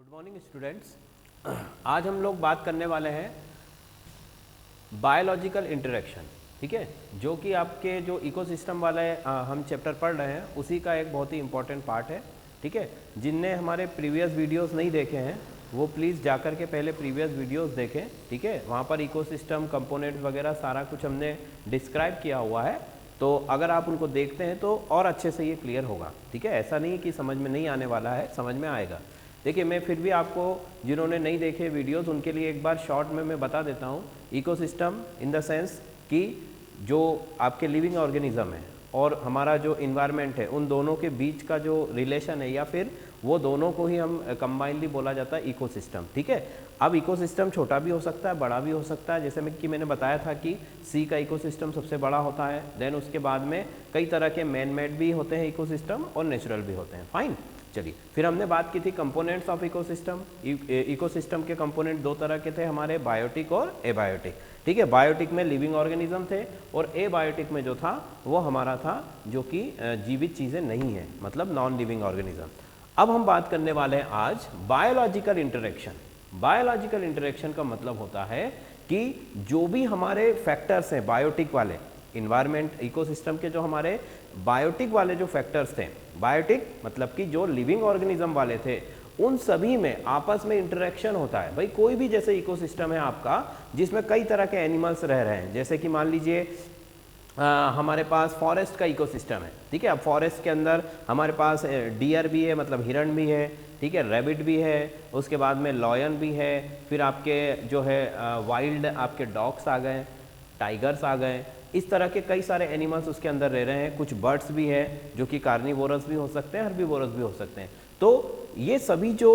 Good morning students. आज हम लोग बात करने वाले हैं बायोलॉजिकल इंटरेक्शन, ठीक है, जो कि आपके जो इकोसिस्टम वाला हम चैप्टर पढ़ रहे हैं उसी का एक बहुत ही इंपॉर्टेंट पार्ट है, ठीक है। जिनने हमारे प्रीवियस वीडियोस नहीं देखे हैं वो प्लीज़ जाकर के पहले प्रीवियस वीडियोस देखें, ठीक है। वहाँ पर इकोसिस्टम कंपोनेंट्स वगैरह सारा कुछ हमने डिस्क्राइब किया हुआ है, तो अगर आप उनको देखते हैं तो और अच्छे से ये क्लियर होगा, ठीक है। ऐसा नहीं कि समझ में नहीं आने वाला है, समझ में आएगा। देखिए, मैं फिर भी आपको जिन्होंने नहीं देखे वीडियोस उनके लिए एक बार शॉर्ट में मैं बता देता हूँ। इकोसिस्टम इन द सेंस कि जो आपके लिविंग ऑर्गेनिज्म है और हमारा जो इन्वायरमेंट है उन दोनों के बीच का जो रिलेशन है या फिर वो दोनों को ही हम कंबाइनली बोला जाता है इकोसिस्टम, ठीक है। अब इकोसिस्टम छोटा भी हो सकता है, बड़ा भी हो सकता है, जैसे मैंने बताया था कि सी का इकोसिस्टम सबसे बड़ा होता है। देन उसके बाद में कई तरह के मैन मेड भी होते हैं इकोसिस्टम और नेचुरल भी होते हैं। फाइन, चलिए फिर हमने बात की थी कंपोनेंट्स ऑफ इकोसिस्टम। इकोसिस्टम के कंपोनेंट दो तरह के थे हमारे, बायोटिक और एबायोटिक, ठीक है। बायोटिक में लिविंग ऑर्गेनिज्म थे और एबायोटिक में जो था वो हमारा था जो कि जीवित चीज़ें नहीं है, मतलब नॉन लिविंग ऑर्गेनिज्म। अब हम बात करने वाले हैं आज बायोलॉजिकल इंटरेक्शन। बायोलॉजिकल इंटरेक्शन का मतलब होता है कि जो भी हमारे फैक्टर्स हैं बायोटिक वाले, इन्वायरमेंट इकोसिस्टम के जो हमारे बायोटिक वाले जो फैक्टर्स थे, बायोटिक मतलब कि जो लिविंग ऑर्गेनिज्म वाले थे, उन सभी में आपस में इंटरेक्शन होता है। भाई कोई भी जैसे इकोसिस्टम है आपका जिसमें कई तरह के एनिमल्स रह रहे हैं, जैसे कि मान लीजिए हमारे पास फॉरेस्ट का इकोसिस्टम है, ठीक है। अब फॉरेस्ट के अंदर हमारे पास डियर भी है, मतलब हिरण भी है, ठीक है, रैबिट भी है, उसके बाद में लॉयन भी है, फिर आपके जो है वाइल्ड आपके डॉग्स आ गए, टाइगर्स आ गए, इस तरह के कई सारे एनिमल्स उसके अंदर रह रहे हैं। कुछ बर्ड्स भी है जो कि कार्निवोरस भी हो सकते हैं, हर्बीवोरस भी हो सकते हैं। तो ये सभी जो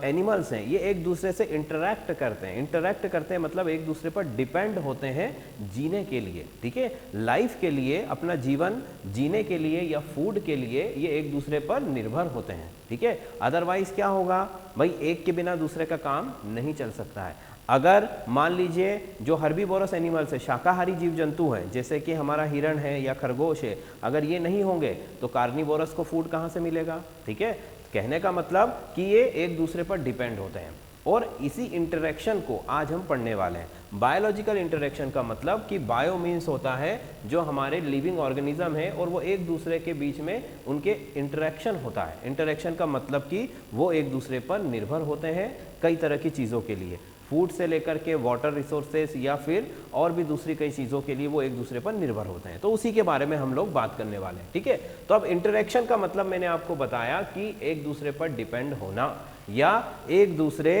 एनिमल्स हैं ये एक दूसरे से इंटरैक्ट करते हैं। इंटरैक्ट करते हैं मतलब एक दूसरे पर डिपेंड होते हैं जीने के लिए, ठीक है, लाइफ के लिए, अपना जीवन जीने के लिए या फूड के लिए ये एक दूसरे पर निर्भर होते हैं, ठीक है। अदरवाइज क्या होगा भाई, एक के बिना दूसरे का काम नहीं चल सकता है। अगर मान लीजिए जो हर्बीवोरस एनिमल्स है, शाकाहारी जीव जंतु हैं, जैसे कि हमारा हिरण है या खरगोश है, अगर ये नहीं होंगे तो कार्निवोरस को फूड कहाँ से मिलेगा, ठीक है। कहने का मतलब कि ये एक दूसरे पर डिपेंड होते हैं और इसी इंटरेक्शन को आज हम पढ़ने वाले हैं। बायोलॉजिकल इंटरेक्शन का मतलब कि बायो मीन्स होता है जो हमारे लिविंग ऑर्गेनिज्म है और वो एक दूसरे के बीच में उनके इंटरेक्शन होता है। इंटरेक्शन का मतलब कि वो एक दूसरे पर निर्भर होते हैं कई तरह की चीज़ों के लिए, फूड से लेकर के वाटर रिसोर्सेस या फिर और भी दूसरी कई चीज़ों के लिए वो एक दूसरे पर निर्भर होते हैं। तो उसी के बारे में हम लोग बात करने वाले हैं, ठीक है। तो अब इंटरेक्शन का मतलब मैंने आपको बताया कि एक दूसरे पर डिपेंड होना या एक दूसरे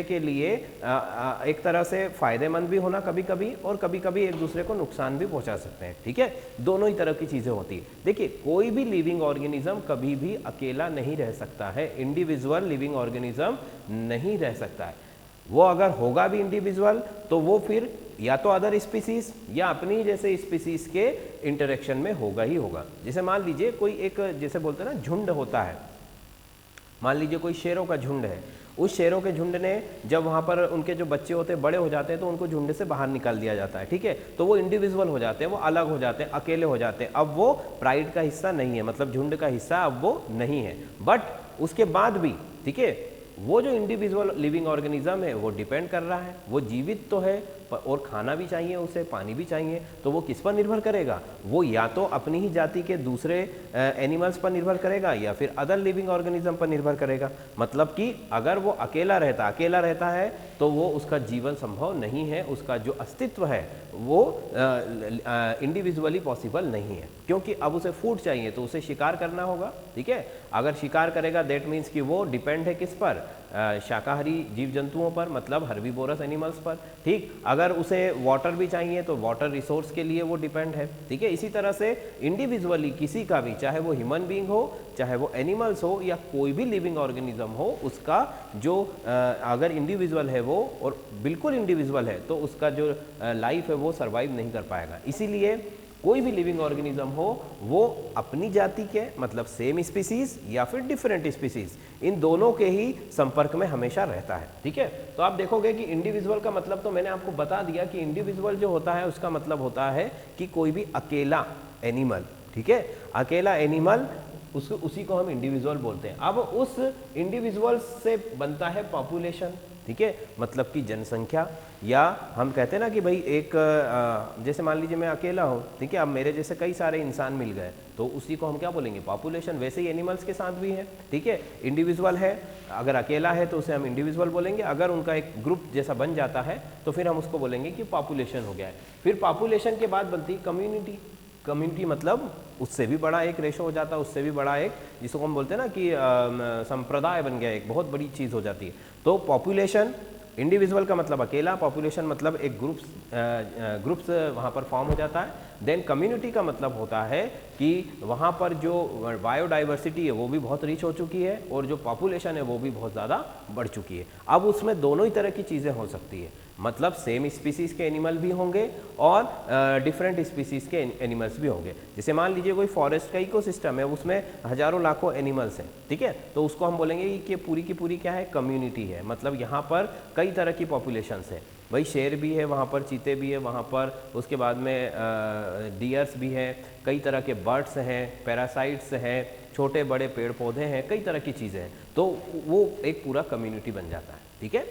के लिए एक तरह से फायदेमंद भी होना कभी कभी, और कभी कभी एक दूसरे को नुकसान भी पहुंचा सकते हैं, ठीक है। दोनों ही तरह की चीज़ें होती है। देखिए, कोई भी लिविंग ऑर्गेनिज्म कभी भी अकेला नहीं रह सकता है, इंडिविजुअल लिविंग ऑर्गेनिज्म नहीं रह सकता है। वो अगर होगा भी इंडिविजुअल तो वो फिर या तो अदर स्पीसीज या अपनी जैसे स्पीसीज के इंटरेक्शन में होगा ही होगा। जैसे मान लीजिए कोई एक, जैसे बोलते हैं ना, झुंड होता है, मान लीजिए कोई शेरों का झुंड है, उस शेरों के झुंड ने जब वहाँ पर उनके जो बच्चे होते हैं बड़े हो जाते हैं तो उनको झुंड से बाहर निकाल दिया जाता है, ठीक है। तो वो इंडिविजुअल हो जाते हैं, वो अलग हो जाते हैं, अकेले हो जाते हैं। अब वो प्राइड का हिस्सा नहीं है, मतलब झुंड का हिस्सा अब वो नहीं है। बट उसके बाद भी, ठीक है, वो जो इंडिविजुअल लिविंग ऑर्गेनिज्म है वो डिपेंड कर रहा है, वो जीवित तो है और खाना भी चाहिए, उसे पानी भी चाहिए। तो वो किस पर निर्भर करेगा, वो या तो अपनी ही जाति के दूसरे एनिमल्स पर निर्भर करेगा या फिर अदर लिविंग ऑर्गेनिज्म पर निर्भर करेगा। मतलब कि अगर वो अकेला रहता है तो वो उसका जीवन संभव नहीं है, उसका जो अस्तित्व है वो इंडिविजुअली पॉसिबल नहीं है, क्योंकि अब उसे फूड चाहिए तो उसे शिकार करना होगा, ठीक है। अगर शिकार करेगा दैट मीन्स कि वो डिपेंड है किस पर, शाकाहारी जीव जंतुओं पर, मतलब हर्बीवोरस एनिमल्स पर, ठीक। अगर उसे वाटर भी चाहिए तो वाटर रिसोर्स के लिए वो डिपेंड है, ठीक है। इसी तरह से इंडिविजुअली किसी का भी, चाहे वो ह्यूमन बीइंग हो, चाहे वो एनिमल्स हो या कोई भी लिविंग ऑर्गेनिज्म हो, उसका जो अगर इंडिविजुअल है वो और बिल्कुल इंडिविजुअल है तो उसका जो लाइफ है वो सर्वाइव नहीं कर पाएगा। इसीलिए कोई भी लिविंग ऑर्गेनिज्म हो वो अपनी जाति के, मतलब सेम स्पीसीज या फिर डिफरेंट स्पीसीज, इन दोनों के ही संपर्क में हमेशा रहता है, ठीक है। तो आप देखोगे कि इंडिविजुअल का मतलब तो मैंने आपको बता दिया कि इंडिविजुअल जो होता है उसका मतलब होता है कि कोई भी अकेला एनिमल, ठीक है, अकेला एनिमल उसको उसी को हम इंडिविजुअल बोलते हैं। अब उस इंडिविजुअल से बनता है पॉपुलेशन, ठीक है, मतलब कि जनसंख्या। या हम कहते हैं ना कि भाई एक जैसे मान लीजिए मैं अकेला हूँ, ठीक है, अब मेरे जैसे कई सारे इंसान मिल गए तो उसी को हम क्या बोलेंगे, पॉपुलेशन। वैसे ही एनिमल्स के साथ भी है, ठीक है, इंडिविजुअल है, अगर अकेला है तो उसे हम इंडिविजुअल बोलेंगे, अगर उनका एक ग्रुप जैसा बन जाता है तो फिर हम उसको बोलेंगे कि पॉपुलेशन हो गया है। फिर पॉपुलेशन के बाद बनती है कम्युनिटी। कम्युनिटी मतलब उससे भी बड़ा एक रेशो हो जाता है, उससे भी बड़ा एक, जिसको हम बोलते हैं ना कि संप्रदाय बन गया, एक बहुत बड़ी चीज़ हो जाती है। तो पॉपुलेशन, इंडिविजुअल का मतलब अकेला, पॉपुलेशन मतलब एक ग्रुप्स वहाँ पर फॉर्म हो जाता है। देन कम्युनिटी का मतलब होता है कि वहाँ पर जो बायोडाइवर्सिटी है वो भी बहुत रिच हो चुकी है और जो पॉपुलेशन है वो भी बहुत ज़्यादा बढ़ चुकी है। अब उसमें दोनों ही तरह की चीज़ें हो सकती है, मतलब सेम स्पीसीज के एनिमल भी होंगे और डिफरेंट स्पीसीज के एनिमल्स भी होंगे। जैसे मान लीजिए कोई फॉरेस्ट का इकोसिस्टम है, उसमें हजारों लाखों एनिमल्स हैं, ठीक है, तो उसको हम बोलेंगे कि पूरी की पूरी क्या है, कम्युनिटी है। मतलब यहाँ पर कई तरह की पॉपुलेशंस है, भाई शेर भी है वहाँ पर, चीते भी है वहाँ पर, उसके बाद में डियर्स भी हैं, कई तरह के बर्ड्स हैं, पैरासाइट्स हैं, छोटे बड़े पेड़ पौधे हैं, कई तरह की चीज़ें हैं, तो वो एक पूरा कम्युनिटी बन जाता है, ठीक है।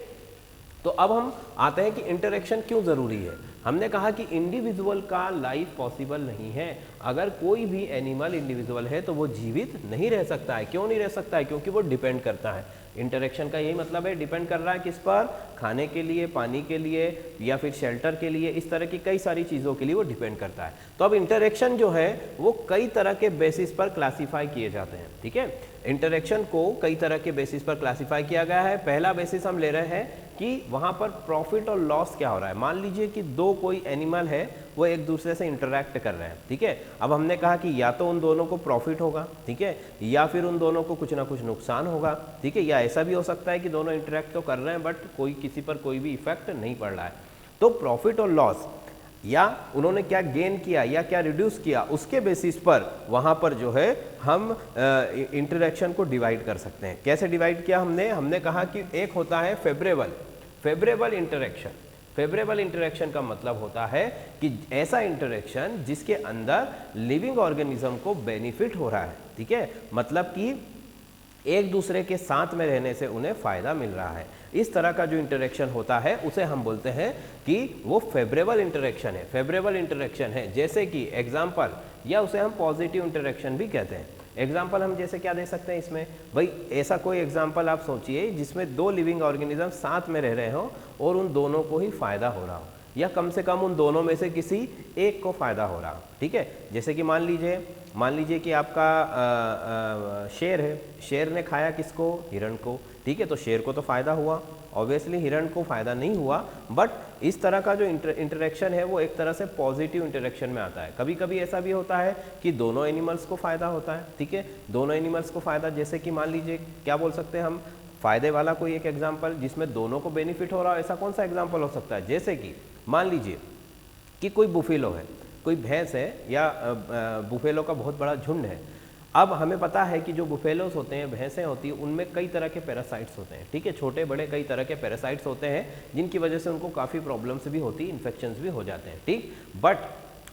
तो अब हम आते हैं कि इंटरेक्शन क्यों ज़रूरी है। हमने कहा कि इंडिविजुअल का लाइफ पॉसिबल नहीं है, अगर कोई भी एनिमल इंडिविजुअल है तो वो जीवित नहीं रह सकता है। क्यों नहीं रह सकता है, क्योंकि वो डिपेंड करता है। इंटरेक्शन का यही मतलब है, डिपेंड कर रहा है किस पर, खाने के लिए, पानी के लिए, या फिर शेल्टर के लिए, इस तरह की कई सारी चीज़ों के लिए वो डिपेंड करता है। तो अब इंटरेक्शन जो है वो कई तरह के बेसिस पर क्लासीफाई किए जाते हैं, ठीक है। इंटरेक्शन को कई तरह के बेसिस पर क्लासीफाई किया गया है। पहला बेसिस हम ले रहे हैं कि वहाँ पर प्रॉफिट और लॉस क्या हो रहा है। मान लीजिए कि दो कोई एनिमल है, वो एक दूसरे से इंटरैक्ट कर रहे हैं, ठीक है। अब हमने कहा कि या तो उन दोनों को प्रॉफिट होगा, ठीक है, या फिर उन दोनों को कुछ ना कुछ नुकसान होगा, ठीक है, या ऐसा भी हो सकता है कि दोनों इंटरैक्ट तो कर रहे हैं बट कोई किसी पर कोई भी इफेक्ट नहीं पड़ रहा है। तो प्रॉफिट और लॉस, या उन्होंने क्या गेन किया या क्या रिड्यूस किया, उसके बेसिस पर वहाँ पर जो है हम इंटरेक्शन को डिवाइड कर सकते हैं। कैसे डिवाइड किया हमने कहा कि एक होता है फेवरेबल इंटरेक्शन। फेवरेबल इंटरेक्शन का मतलब होता है कि ऐसा इंटरेक्शन जिसके अंदर लिविंग ऑर्गेनिज्म को बेनिफिट हो रहा है, ठीक है, मतलब कि एक दूसरे के साथ में रहने से उन्हें फायदा मिल रहा है। इस तरह का जो इंटरेक्शन होता है उसे हम बोलते हैं कि वो फेवरेबल इंटरेक्शन है। फेवरेबल इंटरेक्शन है, जैसे कि एग्जाम्पल, या उसे हम पॉजिटिव इंटरेक्शन भी कहते हैं। एग्जाम्पल हम जैसे क्या दे सकते हैं इसमें, भाई ऐसा कोई एग्जाम्पल आप सोचिए जिसमें दो लिविंग ऑर्गेनिज्म साथ में रह रहे हो और उन दोनों को ही फायदा हो रहा हो, या कम से कम उन दोनों में से किसी एक को फायदा हो रहा हो, ठीक है। जैसे कि मान लीजिए कि आपका शेर है, शेर ने खाया किसको, हिरण को, ठीक है, तो शेर को तो फायदा हुआ, ऑब्वियसली हिरण को फायदा नहीं हुआ। बट इस तरह का जो इंटरेक्शन है वो एक तरह से पॉजिटिव इंटरेक्शन में आता है। कभी कभी ऐसा भी होता है कि दोनों एनिमल्स को फायदा होता है, ठीक है, दोनों एनिमल्स को फायदा, जैसे कि मान लीजिए क्या बोल सकते हैं हम, फायदे वाला कोई एक एग्जाम्पल जिसमें दोनों को बेनिफिट हो रहा हो, ऐसा कौन सा एग्जाम्पल हो सकता है। जैसे कि मान लीजिए कि कोई बुफेलो है, कोई भैंस है, या बुफेलो का बहुत बड़ा झुंड है। अब हमें पता है कि जो बुफेलोस होते हैं, भैंसें होती हैं, उनमें कई तरह के पैरासाइट्स होते हैं, ठीक है, छोटे बड़े कई तरह के पैरासाइट्स होते हैं जिनकी वजह से उनको काफ़ी प्रॉब्लम्स भी होती, इन्फेक्शंस भी हो जाते हैं, ठीक।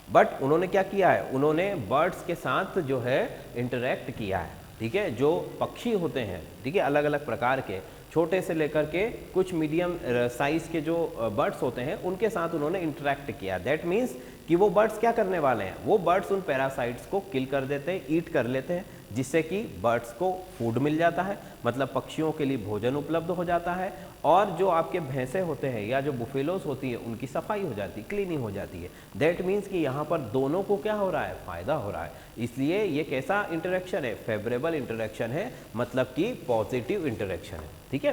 बट उन्होंने क्या किया है, उन्होंने बर्ड्स के साथ जो है इंटरेक्ट किया है, ठीक है। जो पक्षी होते हैं, ठीक है, अलग अलग प्रकार के, छोटे से लेकर के कुछ मीडियम साइज के जो बर्ड्स होते हैं, उनके साथ उन्होंने इंटरेक्ट किया। दैट मीन्स कि वो बर्ड्स क्या करने वाले हैं, वो बर्ड्स उन पैरासाइट्स को किल कर देते हैं, ईट कर लेते हैं, जिससे कि बर्ड्स को फूड मिल जाता है, मतलब पक्षियों के लिए भोजन उपलब्ध हो जाता है, और जो आपके भैंसे होते हैं या जो बुफेलोस होती है उनकी सफाई हो जाती है, क्लीनिंग हो जाती है। दैट मीन्स कि यहाँ पर दोनों को क्या हो रहा है, फायदा हो रहा है। इसलिए ये कैसा इंटरेक्शन है, फेवरेबल इंटरेक्शन है, मतलब कि पॉजिटिव इंटरेक्शन है, ठीक है।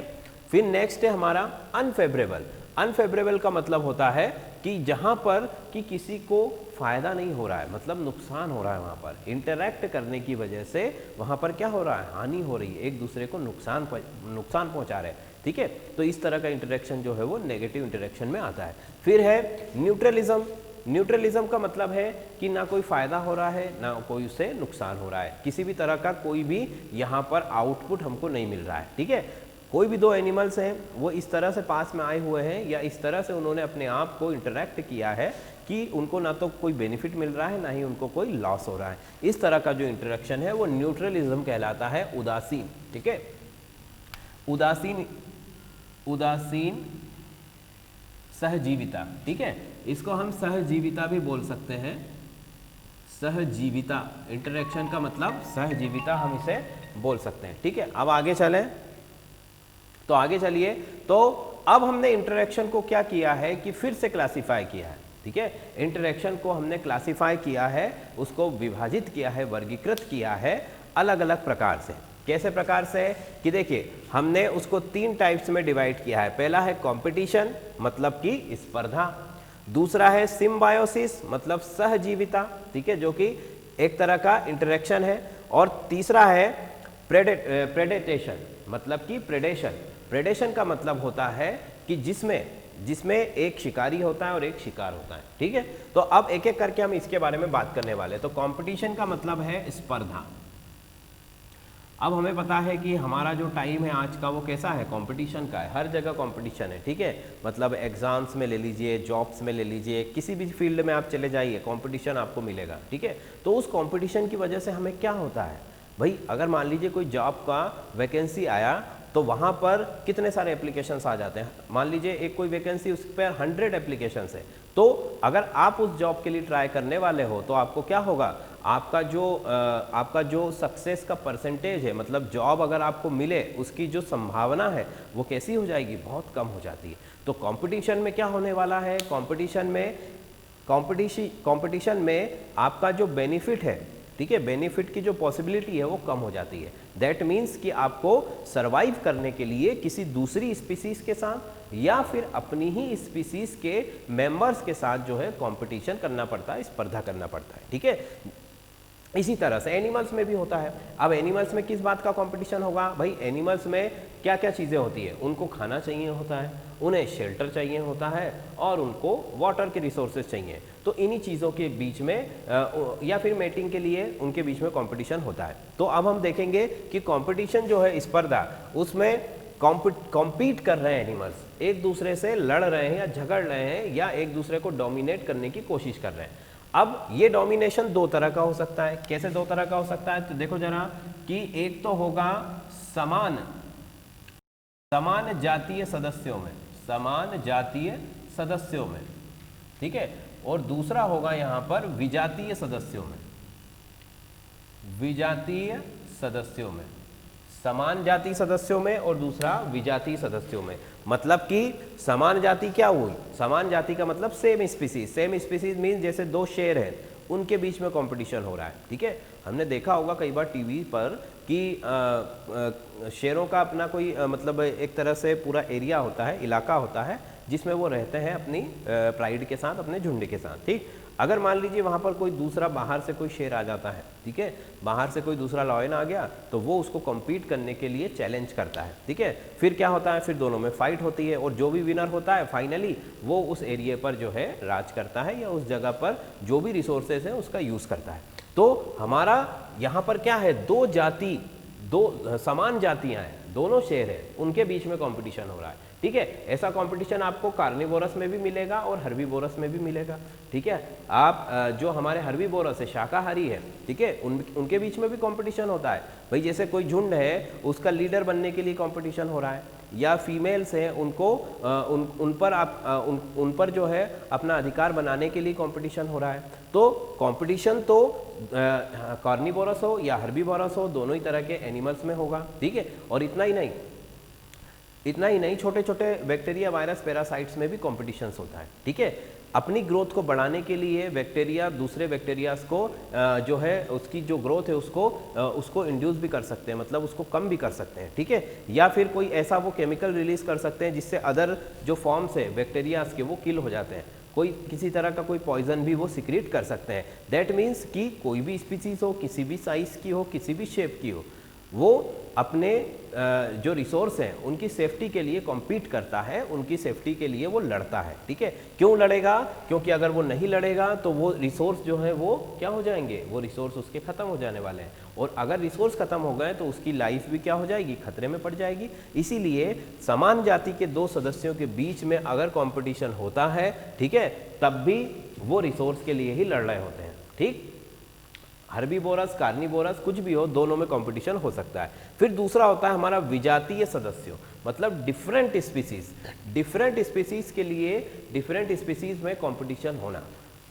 फिर नेक्स्ट है हमारा अनफेवरेबल। अनफेवरेबल का मतलब होता है कि जहाँ पर कि किसी को फायदा नहीं हो रहा है, मतलब नुकसान हो रहा है, वहाँ पर इंटरैक्ट करने की वजह से वहाँ पर क्या हो रहा है, हानि हो रही है, एक दूसरे को नुकसान पहुँचा रहे हैं, ठीक है। तो इस तरह का इंटरेक्शन जो है वो नेगेटिव इंटरेक्शन में आता है। फिर है न्यूट्रलिज्म। न्यूट्रलिज्म का मतलब है कि ना कोई फायदा हो रहा है ना कोई उससे नुकसान हो रहा है, किसी भी तरह का कोई भी यहाँ पर आउटपुट हमको नहीं मिल रहा है, ठीक है। कोई भी दो एनिमल्स हैं वो इस तरह से पास में आए हुए हैं या इस तरह से उन्होंने अपने आप को इंटरैक्ट किया है कि उनको ना तो कोई बेनिफिट मिल रहा है ना ही उनको कोई लॉस हो रहा है। इस तरह का जो इंटरेक्शन है वो न्यूट्रलिज्म कहलाता है, उदासीन। ठीक है, उदासीन सहजीविता। ठीक है, इसको हम सहजीविता भी बोल सकते हैं। सहजीविता, इंटरेक्शन का मतलब सहजीविता हम इसे बोल सकते हैं। ठीक है, अब आगे चलें, तो आगे चलिए। तो अब हमने इंटरेक्शन को क्या किया है कि फिर से क्लासिफाई किया है। ठीक है, इंटरेक्शन को हमने क्लासिफाई किया है, उसको विभाजित किया है, वर्गीकृत किया है अलग अलग प्रकार से। कैसे प्रकार से कि देखिए, हमने उसको 3 टाइप्स में डिवाइड किया है। पहला है कंपटीशन, मतलब कि स्पर्धा। दूसरा है सिम्बायोसिस, मतलब सहजीविता। ठीक है, जो कि एक तरह का इंटरेक्शन है। और तीसरा है प्रेडेटेशन, मतलब कि प्रेडेशन। प्रेडेशन का मतलब होता है कि जिसमें एक शिकारी होता है और एक शिकार होता है। ठीक है, तो अब एक एक करके हम इसके बारे में बात करने वाले हैं। तो कंपटीशन का मतलब है स्पर्धा। अब हमें पता है कि हमारा जो टाइम है आज का वो कैसा है, कंपटीशन का है। हर जगह कंपटीशन है। ठीक है, मतलब एग्जाम्स में ले लीजिए, जॉब्स में ले लीजिए, किसी भी फील्ड में आप चले जाइए, कंपटीशन आपको मिलेगा। ठीक है, तो उस कंपटीशन की वजह से हमें क्या होता है भाई, अगर मान लीजिए कोई जॉब का वैकेंसी आया तो वहाँ पर कितने सारे एप्लीकेशंस आ जाते हैं। मान लीजिए एक कोई वैकेंसी, उस पर 100 एप्लीकेशंस है, तो अगर आप उस जॉब के लिए ट्राई करने वाले हो तो आपको क्या होगा, आपका जो सक्सेस का परसेंटेज है, मतलब जॉब अगर आपको मिले उसकी जो संभावना है वो कैसी हो जाएगी, बहुत कम हो जाती है। तो कंपटीशन में क्या होने वाला है, कंपटीशन में आपका जो बेनिफिट है, ठीक है, बेनिफिट की जो पॉसिबिलिटी है वो कम हो जाती है। दैट मीन्स कि आपको सरवाइव करने के लिए किसी दूसरी स्पीसीज के साथ या फिर अपनी ही स्पीसीज के मेंबर्स के साथ जो है कंपटीशन करना पड़ता है, स्पर्धा करना पड़ता है। ठीक है, इसी तरह से एनिमल्स में भी होता है। अब एनिमल्स में किस बात का कंपटीशन होगा भाई, एनिमल्स में क्या क्या चीज़ें होती है, उनको खाना चाहिए होता है, उन्हें शेल्टर चाहिए होता है और उनको वाटर के रिसोर्सेज चाहिए। तो इन्हीं चीज़ों के बीच में या फिर मेटिंग के लिए उनके बीच में कंपटीशन होता है। तो अब हम देखेंगे कि कंपटीशन जो है, स्पर्धा, उसमें कॉम्पीट कर रहे हैं एनिमल्स, एक दूसरे से लड़ रहे हैं या झगड़ रहे हैं या एक दूसरे को डोमिनेट करने की कोशिश कर रहे हैं। अब ये डोमिनेशन 2 तरह का हो सकता है। कैसे 2 तरह का हो सकता है, तो देखो जरा कि एक तो होगा समान जातीय सदस्यों में, ठीक है, और दूसरा होगा यहां पर विजातीय सदस्यों में, समान जाति सदस्यों में और दूसरा विजातीय सदस्यों में। मतलब कि समान जाति क्या हुई, समान जाति का मतलब सेम स्पीसीज मीन्स जैसे 2 शेर हैं, उनके बीच में कंपटीशन हो रहा है। ठीक है, हमने देखा होगा कई बार टीवी पर कि शेरों का अपना कोई मतलब एक तरह से पूरा एरिया होता है, इलाका होता है, जिसमें वो रहते हैं अपनी प्राइड के साथ, अपने झुंड के साथ। ठीक, अगर मान लीजिए वहाँ पर कोई दूसरा बाहर से कोई शेर आ जाता है, ठीक है, बाहर से कोई दूसरा लॉयन आ गया, तो वो उसको कम्पीट करने के लिए चैलेंज करता है। ठीक है, फिर क्या होता है, फिर दोनों में फाइट होती है और जो भी विनर होता है फाइनली वो उस एरिया पर जो है राज करता है या उस जगह पर जो भी रिसोर्सेज है उसका यूज़ करता है। तो हमारा यहाँ पर क्या है, 2 समान जातियाँ हैं, दोनों शेर हैं, उनके बीच में कॉम्पिटिशन हो रहा है। ठीक है, ऐसा कंपटीशन आपको कार्निवोरस में भी मिलेगा और हर्बीवोरस में भी मिलेगा। ठीक है, आप जो हमारे हर्बीवोरस है, शाकाहारी है, ठीक है, उनके बीच में भी कंपटीशन होता है भाई। जैसे कोई झुंड है, उसका लीडर बनने के लिए कंपटीशन हो रहा है, या फीमेल्स हैं, उनको उन पर जो है अपना अधिकार बनाने के लिए कंपटीशन हो रहा है। तो कंपटीशन तो कार्निवोरस हो या हर्बीवोरस हो, दोनों ही तरह के एनिमल्स में होगा। ठीक है, और इतना ही नहीं, छोटे छोटे बैक्टीरिया, वायरस, पैरासाइट्स में भी कॉम्पिटिशन्स होता है। ठीक है, अपनी ग्रोथ को बढ़ाने के लिए बैक्टीरिया दूसरे बैक्टीरियाज को जो है उसकी जो ग्रोथ है उसको इंड्यूस भी कर सकते हैं, मतलब उसको कम भी कर सकते हैं। ठीक है, या फिर कोई ऐसा वो केमिकल रिलीज कर सकते हैं जिससे अदर जो फॉर्म्स है बैक्टीरियाज के वो किल हो जाते हैं। किसी तरह का कोई पॉइजन भी वो सिक्रीट कर सकते हैं। दैट मीन्स कि कोई भी स्पीसीज हो, किसी भी साइज की हो, किसी भी शेप की हो, वो अपने जो रिसोर्स हैं उनकी सेफ्टी के लिए कॉम्पीट करता है, उनकी सेफ्टी के लिए वो लड़ता है। ठीक है, क्यों लड़ेगा, क्योंकि अगर वो नहीं लड़ेगा तो वो रिसोर्स जो है वो क्या हो जाएंगे, वो रिसोर्स उसके खत्म हो जाने वाले हैं। और अगर रिसोर्स खत्म हो गए तो उसकी लाइफ भी क्या हो जाएगी, खतरे में पड़ जाएगी। इसीलिए समान जाति के दो सदस्यों के बीच में अगर कंपटीशन होता है, ठीक है, तब भी वो रिसोर्स के लिए ही लड़ रहे होते हैं। ठीक, हर्बीवोरस, कार्निवोरस, कुछ भी हो, दोनों में कंपटीशन हो सकता है। फिर दूसरा होता है हमारा विजातीय सदस्यों, मतलब डिफरेंट स्पीसीज। डिफरेंट स्पीसीज के लिए डिफरेंट स्पीसीज में कंपटीशन होना।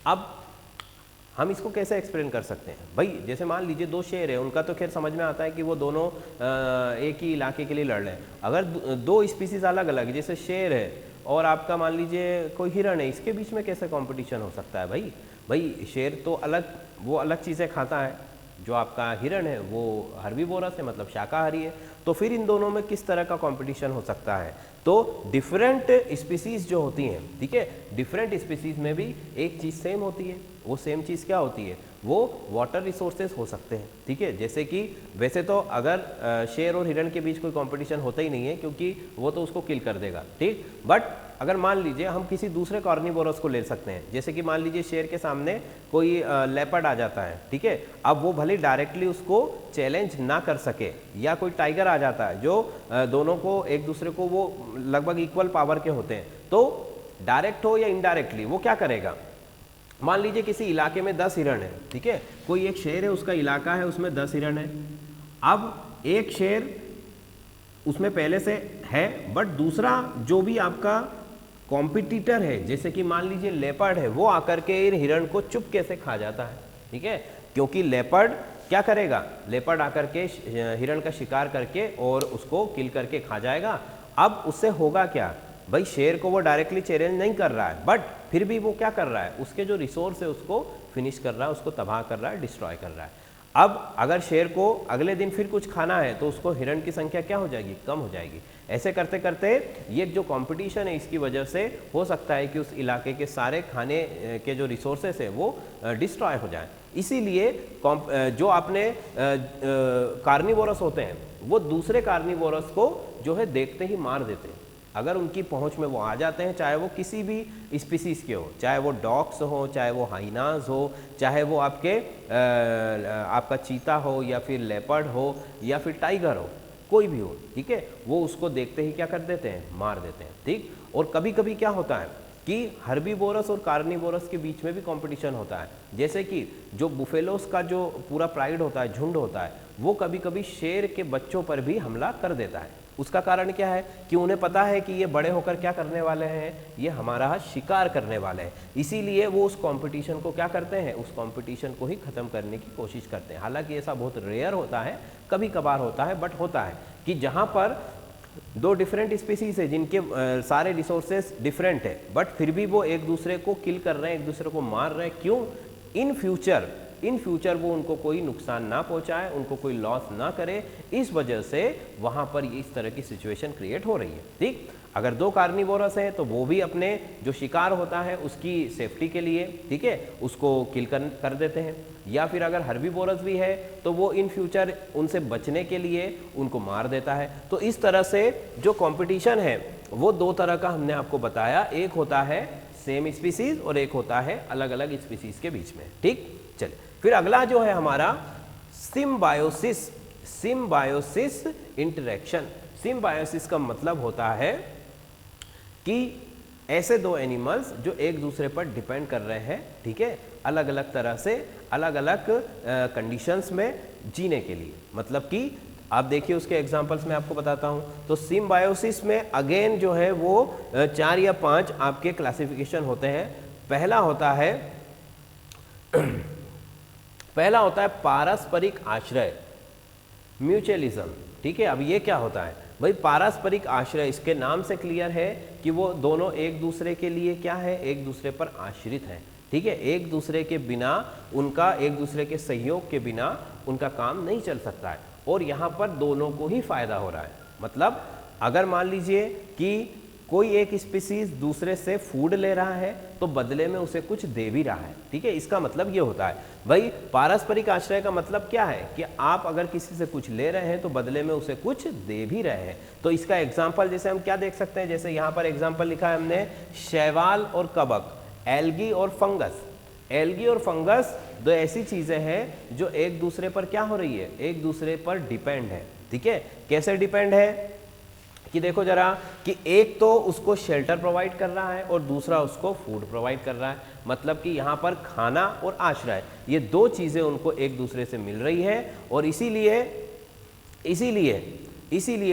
अब हम इसको कैसे एक्सप्लेन कर सकते हैं भाई, जैसे मान लीजिए दो शेर है, उनका तो खैर समझ में आता है कि वो दोनों एक ही इलाके के लिए लड़ रहे हैं। अगर दो स्पीसीज अलग अलग, जैसे शेर है और आपका मान लीजिए कोई हिरण है, इसके बीच में कैसे कंपटीशन हो सकता है भाई? भाई शेर तो अलग, वो अलग चीज़ें खाता है, जो आपका हिरण है वो हर्बीवोरस है, मतलब शाकाहारी है। तो फिर इन दोनों में किस तरह का कंपटीशन हो सकता है? तो डिफरेंट स्पीसीज जो होती हैं, ठीक है, डिफरेंट स्पीसीज में भी एक चीज़ सेम होती है। वो सेम चीज़ क्या होती है? वो वाटर रिसोर्सेज हो सकते हैं, ठीक है। जैसे कि वैसे तो अगर शेर और हिरण के बीच कोई कंपटीशन होता ही नहीं है, क्योंकि वो तो उसको किल कर देगा, ठीक। बट अगर मान लीजिए हम किसी दूसरे कार्निवोरस को ले सकते हैं, जैसे कि मान लीजिए शेर के सामने कोई लेपर्ड आ जाता है, ठीक है। अब वो भले डायरेक्टली उसको चैलेंज ना कर सके, या कोई टाइगर आ जाता है जो दोनों को एक दूसरे को वो लगभग इक्वल पावर के होते हैं, तो डायरेक्ट हो या इनडायरेक्टली वो क्या करेगा? मान लीजिए किसी इलाके में 10 हिरण है, ठीक है, कोई एक शेर है, उसका इलाका है, उसमें 10 हिरण है। अब एक शेर उसमें पहले से है, बट दूसरा जो भी आपका कॉम्पिटिटर है, जैसे कि मान लीजिए लेपर्ड है, वो आकर के इन हिरण को चुपके से खा जाता है, ठीक है। क्योंकि लेपर्ड क्या करेगा? लेपर्ड आकर के हिरण का शिकार करके और उसको किल करके खा जाएगा। अब उससे होगा क्या भाई? शेर को वो डायरेक्टली चैलेंज नहीं कर रहा है, बट फिर भी वो क्या कर रहा है? उसके जो रिसोर्स है उसको फिनिश कर रहा है, उसको तबाह कर रहा है, डिस्ट्रॉय कर रहा है। अब अगर शेर को अगले दिन फिर कुछ खाना है तो उसको हिरण की संख्या क्या हो जाएगी? कम हो जाएगी। ऐसे करते करते ये जो कंपटीशन है, इसकी वजह से हो सकता है कि उस इलाके के सारे खाने के जो रिसोर्सेस है वो डिस्ट्रॉय हो जाएं। इसीलिए जो आपने कार्निवोरस होते हैं वो दूसरे कार्निवोरस को जो है देखते ही मार देते हैं। अगर उनकी पहुंच में वो आ जाते हैं, चाहे वो किसी भी स्पीसीज के हो, चाहे वो डॉग्स हो, चाहे वो हाइनाज हो, चाहे वो आपका चीता हो, या फिर लेपर्ड हो, या फिर टाइगर हो, कोई भी हो, ठीक है, वो उसको देखते ही क्या कर देते हैं? मार देते हैं, ठीक। और कभी कभी क्या होता है कि हर्बीवोरस और कार्निवोरस के बीच में भी कंपटीशन होता है। जैसे कि जो बुफेलोस का जो पूरा प्राइड होता है, झुंड होता है, वो कभी कभी शेर के बच्चों पर भी हमला कर देता है। उसका कारण क्या है? कि उन्हें पता है कि ये बड़े होकर क्या करने वाले हैं? ये हमारा शिकार करने वाले हैं। इसीलिए वो उस कंपटीशन को क्या करते हैं? उस कंपटीशन को ही खत्म करने की कोशिश करते हैं। हालांकि ऐसा बहुत रेयर होता है, कभी कभार होता है, बट होता है कि जहाँ पर दो डिफरेंट स्पीसीज है जिनके सारे रिसोर्सेस डिफरेंट है, बट फिर भी वो एक दूसरे को किल कर रहे हैं, एक दूसरे को मार रहे हैं। क्यों? इन फ्यूचर वो उनको कोई नुकसान ना पहुंचाए, उनको कोई लॉस ना करे, इस वजह से वहां पर इस तरह की सिचुएशन क्रिएट हो रही है, ठीक। अगर दो कार्निवोरस हैं तो वो भी अपने जो शिकार होता है उसकी सेफ्टी के लिए, ठीक है, उसको किल कर देते हैं। या फिर अगर हर्बीवोरस भी है तो वो इन फ्यूचर उनसे बचने के लिए उनको मार देता है। तो इस तरह से जो कंपटीशन है वो दो तरह का हमने आपको बताया, एक होता है सेम स्पीसीज और एक होता है अलग अलग स्पीसीज के बीच में, ठीक। चलिए फिर अगला जो है हमारा सिम्बायोसिस इंटरेक्शन। सिम्बायोसिस का मतलब होता है कि ऐसे दो एनिमल्स जो एक दूसरे पर डिपेंड कर रहे हैं, ठीक है, अलग अलग तरह से अलग अलग कंडीशंस में जीने के लिए। मतलब कि आप देखिए उसके एग्जांपल्स मैं आपको बताता हूं। तो सिम्बायोसिस में अगेन जो है वो 4 या 5 आपके क्लासिफिकेशन होते हैं। पहला होता है पारस्परिक आश्रय, म्यूचुअलिज्म, ठीक है। अब ये क्या होता है भाई? पारस्परिक आश्रय, इसके नाम से क्लियर है कि वो दोनों एक दूसरे के लिए क्या है? एक दूसरे पर आश्रित हैं, ठीक है। एक दूसरे के बिना उनका, एक दूसरे के सहयोग के बिना उनका काम नहीं चल सकता है, और यहाँ पर दोनों को ही फायदा हो रहा है। मतलब अगर मान लीजिए कि कोई एक स्पीसीज दूसरे से फूड ले रहा है तो बदले में उसे कुछ दे भी रहा है, ठीक है। इसका मतलब ये होता है भाई, पारस्परिक आश्रय का मतलब क्या है? कि आप अगर किसी से कुछ ले रहे हैं तो बदले में उसे कुछ दे भी रहे हैं। तो इसका एग्जाम्पल जैसे हम क्या देख सकते हैं, जैसे यहाँ पर एग्जाम्पल लिखा है हमने, शैवाल और कवक, एल्गी और फंगस, एल्गी और फंगस दो ऐसी चीजें हैं जो एक दूसरे पर क्या हो रही है, एक दूसरे पर डिपेंड है। ठीक है, कैसे डिपेंड है कि देखो जरा कि एक तो उसको शेल्टर प्रोवाइड कर रहा है और दूसरा उसको फूड प्रोवाइड कर रहा है। मतलब कि यहाँ पर खाना और आश्रय, ये दो चीजें उनको एक दूसरे से मिल रही है और इसीलिए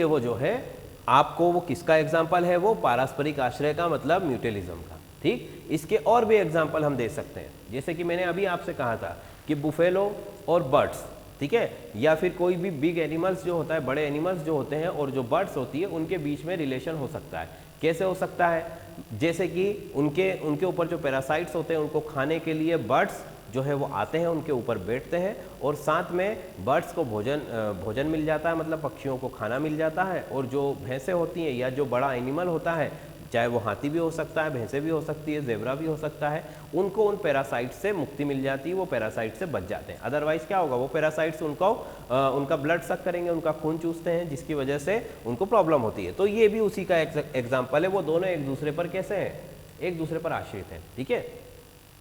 वो जो है आपको, वो किसका एग्जाम्पल है, वो पारस्परिक आश्रय का, मतलब म्यूचुअलिज्म का। ठीक, इसके और भी एग्जाम्पल हम दे सकते हैं, जैसे कि मैंने अभी आपसे कहा था कि बुफेलो और बर्ड्स, ठीक है, या फिर कोई भी बिग एनिमल्स जो होता है, बड़े एनिमल्स जो होते हैं और जो बर्ड्स होती है, उनके बीच में रिलेशन हो सकता है। कैसे हो सकता है, जैसे कि उनके ऊपर जो पैरासाइट्स होते हैं उनको खाने के लिए बर्ड्स जो है वो आते हैं, उनके ऊपर बैठते हैं और साथ में बर्ड्स को भोजन मिल जाता है, मतलब पक्षियों को खाना मिल जाता है। और जो भैंसें होती हैं या जो बड़ा एनिमल होता है, चाहे वो हाथी भी हो सकता है, भैंसें भी हो सकती है, जेब्रा भी हो सकता है, उनको उन पैरासाइट से मुक्ति मिल जाती है, वो पैरासाइट से बच जाते हैं। अदरवाइज क्या होगा, वो पैरासाइट्स उनका ब्लड सक करेंगे, उनका खून चूसते हैं, जिसकी वजह से उनको प्रॉब्लम होती है। तो ये भी उसी का एग्जाम्पल है, वो दोनों एक दूसरे पर कैसे हैं, एक दूसरे पर आश्रित हैं। ठीक है,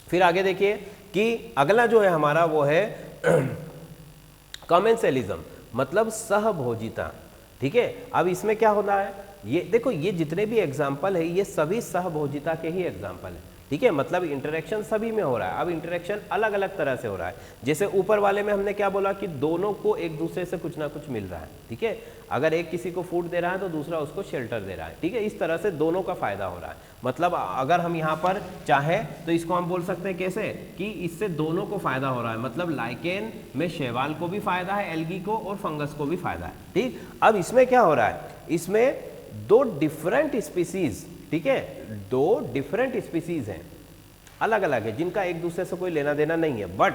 फिर आगे देखिए कि अगला जो है हमारा वो है कमेंसलिज्म, मतलब सहभोजिता। ठीक है, अब इसमें क्या होता है, ये देखो, ये जितने भी एग्जाम्पल है ये सभी सहभोजिता के ही एग्जाम्पल है। ठीक है, मतलब इंटरेक्शन सभी में हो रहा है। अब इंटरेक्शन अलग अलग तरह से हो रहा है। जैसे ऊपर वाले में हमने क्या बोला कि दोनों को एक दूसरे से कुछ ना कुछ मिल रहा है। ठीक है, अगर एक किसी को फूड दे रहा है तो दूसरा उसको शेल्टर दे रहा है। ठीक है, इस तरह से दोनों का फायदा हो रहा है। मतलब अगर हम यहाँ पर चाहे तो इसको हम बोल सकते हैं कैसे, कि इससे दोनों को फायदा हो रहा है। मतलब लाइकेन में शैवाल को भी फायदा है, एल्गी को, और फंगस को भी फायदा है। ठीक, अब इसमें क्या हो रहा है, इसमें दो डिफरेंट स्पीसीज, ठीक है, दो डिफरेंट स्पीसीज हैं, अलग अलग है, जिनका एक दूसरे से कोई लेना देना नहीं है, बट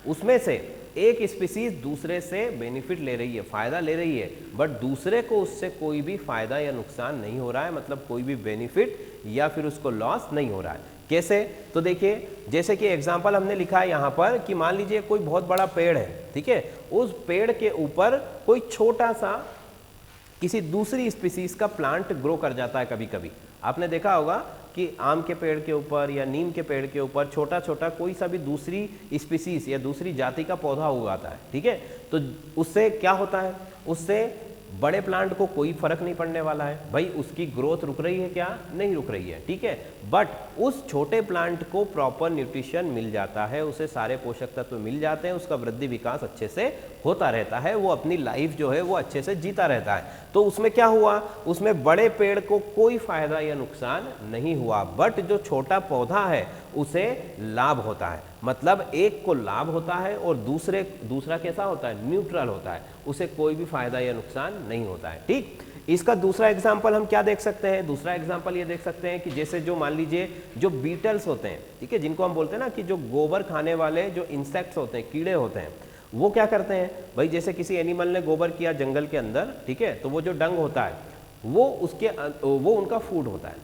उसमें से एक स्पीसीज दूसरे से बेनिफिट ले रही है, फायदा ले रही है, बट दूसरे को उससे कोई भी फायदा या नुकसान नहीं हो रहा है, मतलब कोई भी बेनिफिट या फिर उसको लॉस नहीं हो रहा है। कैसे, तो देखिए, जैसे कि एग्जांपल हमने लिखा है यहाँ पर कि मान लीजिए कोई बहुत बड़ा पेड़ है, ठीक है, उस पेड़ के ऊपर कोई छोटा सा किसी दूसरी स्पीसीज का प्लांट ग्रो कर जाता है। कभी कभी आपने देखा होगा कि आम के पेड़ के ऊपर या नीम के पेड़ के ऊपर छोटा छोटा कोई सा भी दूसरी स्पीसीज या दूसरी जाति का पौधा उगाता है। ठीक है, तो उससे क्या होता है, उससे बड़े प्लांट को कोई फर्क नहीं पड़ने वाला है। भाई उसकी ग्रोथ रुक रही है क्या, नहीं रुक रही है। ठीक है, बट उस छोटे प्लांट को प्रॉपर न्यूट्रिशन मिल जाता है, उसे सारे पोषक तत्व मिल जाते हैं, उसका वृद्धि विकास अच्छे से होता रहता है, वो अपनी लाइफ जो है वो अच्छे से जीता रहता है। तो उसमें क्या हुआ, उसमें बड़े पेड़ को कोई फायदा या नुकसान नहीं हुआ, बट जो छोटा पौधा है उसे लाभ होता है। मतलब एक को लाभ होता है और दूसरा कैसा होता है, न्यूट्रल होता है, उसे कोई भी फायदा या नुकसान नहीं होता है। ठीक, इसका दूसरा एग्जाम्पल हम क्या देख सकते हैं, दूसरा एग्जाम्पल ये देख सकते हैं कि जैसे जो मान लीजिए जो बीटल्स होते हैं, ठीक है, जिनको हम बोलते हैं ना कि जो गोबर खाने वाले जो इंसेक्ट्स होते हैं, कीड़े होते हैं, वो क्या करते हैं भाई, जैसे किसी एनिमल ने गोबर किया जंगल के अंदर, ठीक है, तो वो जो डंग होता है वो उनका फूड होता है।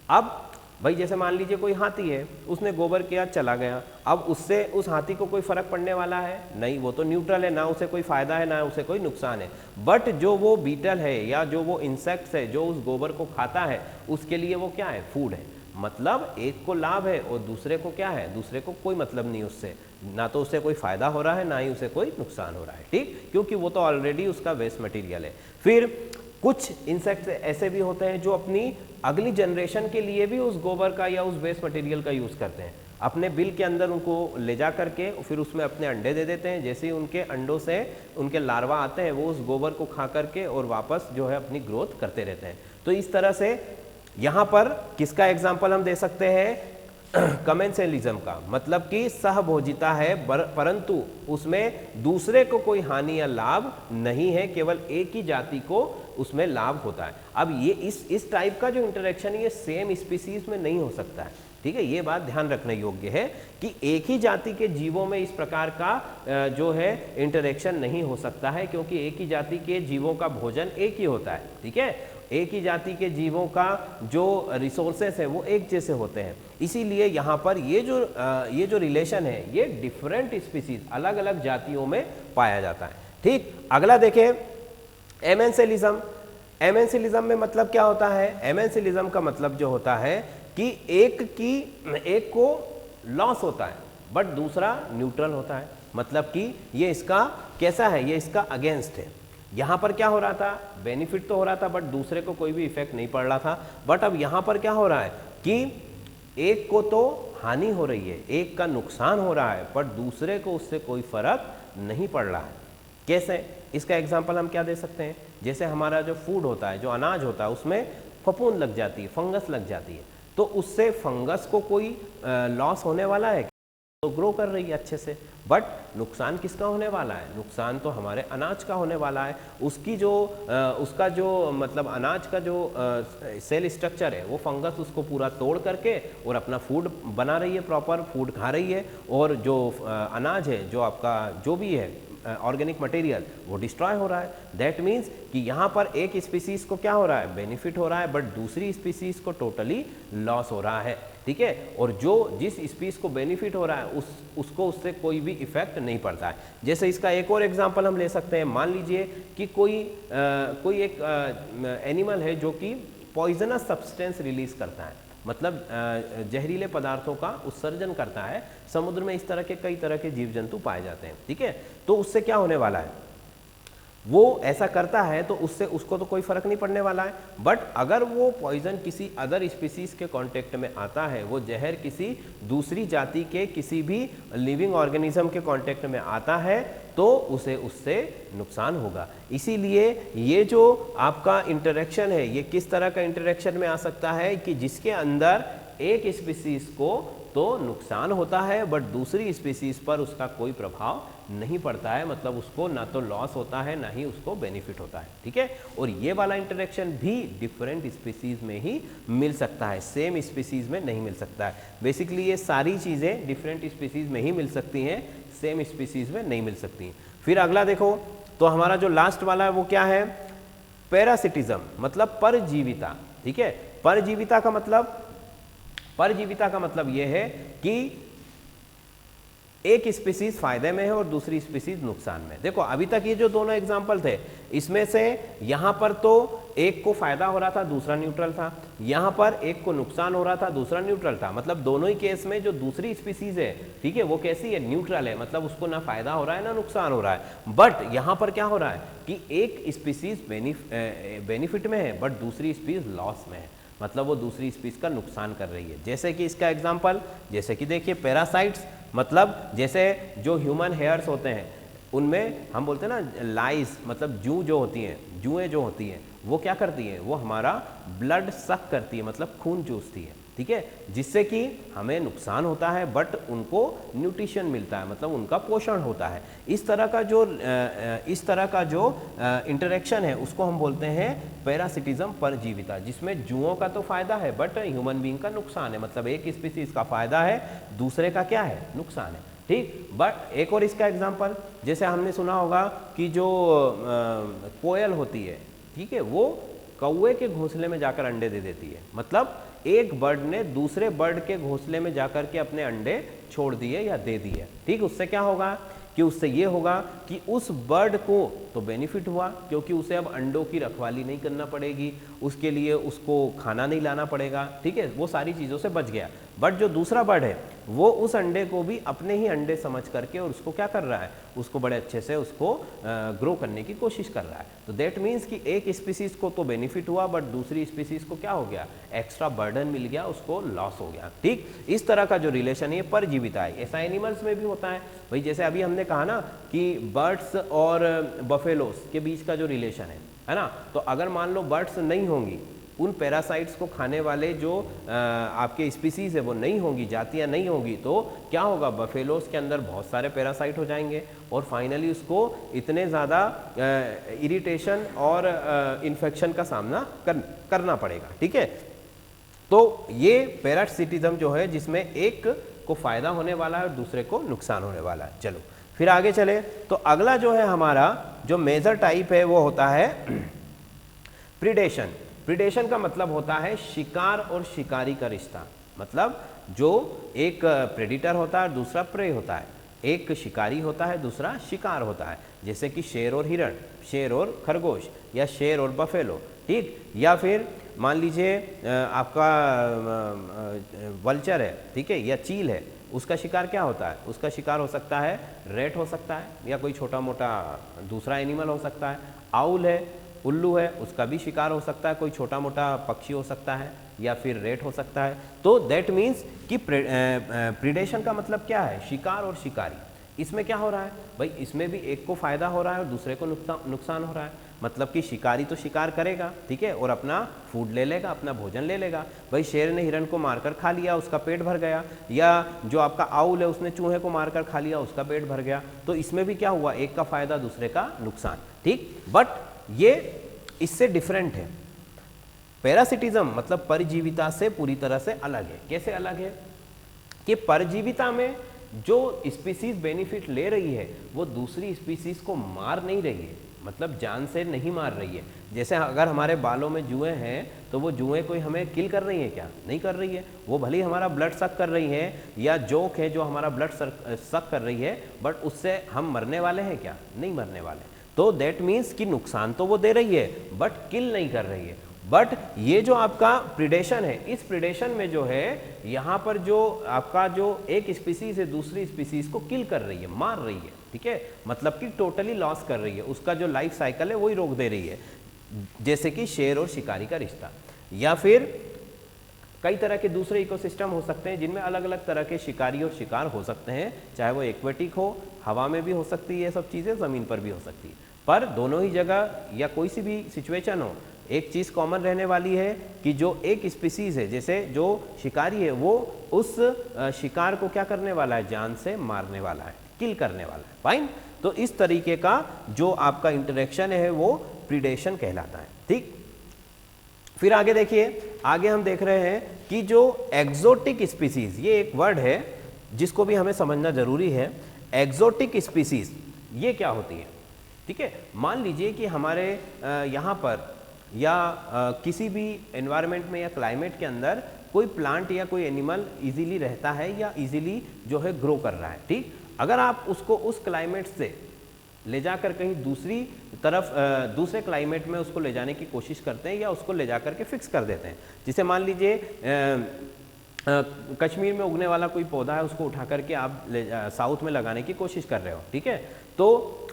अब भाई जैसे मान लीजिए कोई हाथी है, उसने गोबर किया, चला गया, अब उससे उस हाथी को कोई फर्क पड़ने वाला है नहीं, वो तो न्यूट्रल है, ना उसे कोई फायदा है ना उसे कोई नुकसान है। बट जो वो बीटल है या जो वो इंसेक्ट्स है जो उस गोबर को खाता है, उसके लिए वो क्या है, फूड है। मतलब एक को लाभ है और दूसरे को क्या है, दूसरे को कोई मतलब नहीं उससे, ना तो उससे कोई फायदा हो रहा है ना ही उसे कोई नुकसान हो रहा है। ठीक, क्योंकि वो तो ऑलरेडी उसका वेस्ट मटेरियल है। फिर कुछ इंसेक्ट्स ऐसे भी होते हैं जो अपनी अगली जनरेशन के लिए भी उस गोबर का या उस वेस्ट मटेरियल का यूज़ करते हैं, अपने बिल के अंदर उनको ले जा करके फिर उसमें अपने अंडे दे देते हैं। जैसे ही उनके अंडों से उनके लार्वा आते हैं, वो उस गोबर को खा करके और वापस जो है अपनी ग्रोथ करते रहते हैं। तो इस तरह से यहाँ पर किसका एग्जाम्पल हम दे सकते हैं, कमेंसलिज्म का, मतलब कि सहभोजिता है, परंतु उसमें दूसरे को कोई हानि या लाभ नहीं है, केवल एक ही जाति को उसमें लाभ होता है। अब ये इस टाइप का जो इंटरेक्शन है ये सेम स्पीसीज में नहीं हो सकता है। ठीक है, ये बात ध्यान रखने योग्य है कि एक ही जाति के जीवों में इस प्रकार का जो है इंटरेक्शन नहीं हो सकता है, क्योंकि एक ही जाति के जीवों का भोजन एक ही होता है। ठीक है, एक ही जाति के जीवों का जो रिसोर्सेस है वो एक जैसे होते हैं। इसीलिए यहाँ पर ये जो रिलेशन है ये डिफरेंट स्पीसीज, अलग अलग जातियों में पाया जाता है। ठीक, अगला देखें एमेंसिलिज्म। एमेंसिलिज्म में मतलब क्या होता है, एमेंसिलिज्म का मतलब जो होता है कि एक को लॉस होता है, बट दूसरा न्यूट्रल होता है, मतलब कि ये इसका कैसा है, ये इसका अगेंस्ट है। यहाँ पर क्या हो रहा था, बेनिफिट तो हो रहा था बट दूसरे को कोई भी इफेक्ट नहीं पड़ रहा था। बट अब यहाँ पर क्या हो रहा है कि एक को तो हानि हो रही है, एक का नुकसान हो रहा है, बट दूसरे को उससे कोई फर्क नहीं पड़ रहा है। कैसे, इसका एग्जाम्पल हम क्या दे सकते हैं, जैसे हमारा जो फूड होता है, जो अनाज होता है, उसमें फफूंद लग जाती है, फंगस लग जाती है, तो उससे फंगस को कोई लॉस होने वाला है, तो ग्रो कर रही है अच्छे से, बट नुकसान किसका होने वाला है, नुकसान तो हमारे अनाज का होने वाला है। उसकी जो उसका जो मतलब अनाज का जो सेल स्ट्रक्चर है, वो फंगस उसको पूरा तोड़ करके और अपना फूड बना रही है, प्रॉपर फूड खा रही है, और जो अनाज है, जो आपका जो भी है ऑर्गेनिक मटेरियल, वो डिस्ट्रॉय हो रहा है। दैट मीन्स कि यहाँ पर एक स्पीसीज को क्या हो रहा है, बेनिफिट हो रहा है, बट दूसरी स्पीसीज को टोटली लॉस हो रहा है, ठीक है। और जो जिस स्पीसीज को बेनिफिट हो रहा है उसको उससे कोई भी इफेक्ट नहीं पड़ता है। जैसे इसका एक और एग्जांपल हम ले सकते हैं, मान लीजिए कि कोई एक एनिमल है जो कि पॉइजनस सब्सटेंस रिलीज करता है, मतलब जहरीले पदार्थों का उत्सर्जन करता है। समुद्र में इस तरह के कई तरह के जीव जंतु पाए जाते हैं, ठीक है। तो उससे क्या होने वाला है, वो ऐसा करता है तो उससे उसको तो कोई फर्क नहीं पड़ने वाला है, बट अगर वो पॉइजन किसी अदर स्पीसीज के कांटेक्ट में आता है, वो जहर किसी दूसरी जाति के किसी भी लिविंग ऑर्गेनिज्म के कांटेक्ट में आता है, तो उसे उससे नुकसान होगा। इसीलिए ये जो आपका इंटरेक्शन है, ये किस तरह का इंटरेक्शन में आ सकता है कि जिसके अंदर एक स्पीसीज को तो नुकसान होता है बट दूसरी स्पीसीज पर उसका कोई प्रभाव नहीं पड़ता है, मतलब उसको ना तो लॉस होता है ना ही उसको बेनिफिट होता है, ठीक है। और ये वाला इंटरेक्शन भी डिफरेंट स्पीसीज में ही मिल सकता है, सेम स्पीसीज में नहीं मिल सकता है। बेसिकली ये सारी चीज़ें डिफरेंट स्पीसीज में ही मिल सकती हैं, सेम स्पीसीज में नहीं मिल सकती। फिर अगला देखो, तो हमारा जो लास्ट वाला है वो क्या है, पैरासिटिज्म, मतलब परजीविता, ठीक है। परजीविता का मतलब यह है कि एक स्पीसीज फायदे में है और दूसरी स्पीसीज नुकसान में। देखो अभी तक ये जो दोनों एग्जांपल थे, इसमें से यहां पर तो एक को फायदा हो रहा था, दूसरा न्यूट्रल था, यहां पर एक को नुकसान हो रहा था, दूसरा न्यूट्रल था। मतलब दोनों ही केस में जो दूसरी स्पीसीज है, ठीक है, वो कैसी है, न्यूट्रल है, मतलब उसको ना फायदा हो रहा है ना नुकसान हो रहा है। बट यहां पर क्या हो रहा है कि एक स्पीसीज बेनिफिट में है बट दूसरी स्पीसीज लॉस में है, मतलब वो दूसरी स्पीसीज का नुकसान कर रही है। जैसे कि इसका एग्जांपल, जैसे कि देखिए पैरासाइट्स, मतलब जैसे जो ह्यूमन हेयर्स होते हैं उनमें हम बोलते हैं ना लाइस, मतलब जू जो होती हैं, जुएँ जो होती हैं वो क्या करती हैं, वो हमारा ब्लड सक करती है, मतलब खून चूसती है, ठीक है, जिससे कि हमें नुकसान होता है बट उनको न्यूट्रिशन मिलता है, मतलब उनका पोषण होता है। इस तरह का जो इंटरेक्शन है उसको हम बोलते हैं पैरासिटिज्म, परजीविता, जिसमें जुओं का तो फायदा है बट ह्यूमन बीइंग का नुकसान है, मतलब एक स्पीसीज का फायदा है, दूसरे का क्या है, नुकसान है, ठीक। बट एक और इसका एग्जांपल, जैसे हमने सुना होगा कि जो कोयल होती है, ठीक है, वो कौवे के घोंसले में जाकर अंडे दे देती है, मतलब एक बर्ड ने दूसरे बर्ड के घोंसले में जाकर के अपने अंडे छोड़ दिए या दे दिए, ठीक। उससे क्या होगा कि उससे ये होगा कि उस बर्ड को तो बेनिफिट हुआ, क्योंकि उसे अब अंडों की रखवाली नहीं करना पड़ेगी, उसके लिए उसको खाना नहीं लाना पड़ेगा, ठीक है, वो सारी चीज़ों से बच गया। बट जो दूसरा बर्ड है वो उस अंडे को भी अपने ही अंडे समझ करके और उसको क्या कर रहा है, उसको बड़े अच्छे से उसको ग्रो करने की कोशिश कर रहा है। तो दैट मीन्स कि एक स्पीसीज को तो बेनिफिट हुआ बट दूसरी स्पीसीज को क्या हो गया, एक्स्ट्रा बर्डन मिल गया, उसको लॉस हो गया, ठीक। इस तरह का जो रिलेशन है परजीविता है, ऐसा एनिमल्स में भी होता है भाई। जैसे अभी हमने कहा ना कि बर्ड्स और बफेलोस के बीच का जो रिलेशन है ना, तो अगर मान लो बर्ड्स नहीं होंगी, उन पैरासाइट्स को खाने वाले जो आपके स्पीसीज है वो नहीं होंगी, जातियां नहीं होंगी, तो क्या होगा, बफेलोस के अंदर बहुत सारे पैरासाइट हो जाएंगे और फाइनली उसको इतने ज़्यादा इरिटेशन और इन्फेक्शन का सामना करना पड़ेगा, ठीक है। तो ये पैरासिटिज्म जो है, जिसमें एक को फायदा होने वाला है और दूसरे को नुकसान होने वाला है। चलो फिर आगे चले, तो अगला जो है हमारा जो मेजर टाइप है वो होता है प्रीडेशन। प्रीडेशन का मतलब होता है शिकार और शिकारी का रिश्ता, मतलब जो एक प्रेडिटर होता है और दूसरा प्रे होता है, एक शिकारी होता है दूसरा शिकार होता है, जैसे कि शेर और हिरण, शेर और खरगोश, या शेर और बफेलो, ठीक। या फिर मान लीजिए आपका वल्चर है, ठीक है, या चील है, उसका शिकार क्या होता है? उसका शिकार हो सकता है रेट हो सकता है, या कोई छोटा मोटा दूसरा एनिमल हो सकता है। आउल है, उल्लू है, उसका भी शिकार हो सकता है, कोई छोटा मोटा पक्षी हो सकता है या फिर रेट हो सकता है। तो दैट मीन्स कि प्रीडेशन का मतलब क्या है? शिकार और शिकारी। इसमें क्या हो रहा है भाई? इसमें भी एक को फायदा हो रहा है और दूसरे को नुकसान हो रहा है। मतलब कि शिकारी तो शिकार करेगा, ठीक है, और अपना फूड ले लेगा, अपना भोजन ले लेगा। भाई शेर ने हिरण को मारकर खा लिया, उसका पेट भर गया, या जो आपका आउल है उसने चूहे को मारकर खा लिया, उसका पेट भर गया। तो इसमें भी क्या हुआ? एक का फायदा दूसरे का नुकसान, ठीक। बट ये इससे डिफरेंट है। पैरासिटिज्म मतलब परजीविता से पूरी तरह से अलग है। कैसे अलग है? कि परजीविता में जो स्पीसीज बेनिफिट ले रही है वो दूसरी स्पीसीज को मार नहीं रही है, मतलब जान से नहीं मार रही है। जैसे अगर हमारे बालों में जुएं हैं तो वो जुएं कोई हमें किल कर रही है क्या? नहीं कर रही है। वो भले ही हमारा ब्लड सक कर रही है, या जोक है जो हमारा ब्लड सक कर रही है, बट उससे हम मरने वाले हैं क्या? नहीं मरने वाले। तो दैट मीन्स कि नुकसान तो वो दे रही है बट किल नहीं कर रही है। बट ये जो आपका प्रिडेशन है, इस प्रिडेशन में जो है यहाँ पर जो आपका जो एक स्पीसीज है दूसरी स्पीसीज को किल कर रही है, मार रही है, ठीक है, मतलब कि टोटली लॉस कर रही है, उसका जो लाइफ साइकिल है वही रोक दे रही है। जैसे कि शेर और शिकारी का रिश्ता, या फिर कई तरह के दूसरे इकोसिस्टम हो सकते हैं जिनमें अलग अलग तरह के शिकारी और शिकार हो सकते हैं, चाहे वो एक्वेटिक हो, हवा में भी हो सकती है ये सब चीज़ें, ज़मीन पर भी हो सकती है। पर दोनों ही जगह या कोई सी भी सिचुएशन हो, एक चीज़ कॉमन रहने वाली है कि जो एक स्पीसीज़ है, जैसे जो शिकारी है वो उस शिकार को क्या करने वाला है? जान से मारने वाला है, किल करने वाला है। फाइन। तो इस तरीके का जो आपका इंटरेक्शन है वो प्रीडेशन कहलाता है, ठीक। फिर आगे देखिए, आगे हम देख रहे हैं कि जो एक्सोटिक स्पीसीज, ये एक वर्ड है जिसको भी हमें समझना जरूरी है। एक्सोटिक स्पीसीज ये क्या होती है? ठीक है, मान लीजिए कि हमारे यहाँ पर या किसी भी एनवायरनमेंट में या क्लाइमेट के अंदर कोई प्लांट या कोई एनिमल इजीली रहता है या इजीली जो है ग्रो कर रहा है, ठीक। अगर आप उसको उस क्लाइमेट से ले जाकर कहीं दूसरी तरफ दूसरे क्लाइमेट में उसको ले जाने की कोशिश करते हैं या उसको ले जाकर के फिक्स कर देते हैं, जिसे मान लीजिए कश्मीर में उगने वाला कोई पौधा है, उसको उठा करके आप साउथ में लगाने की कोशिश कर रहे हो, ठीक है। तो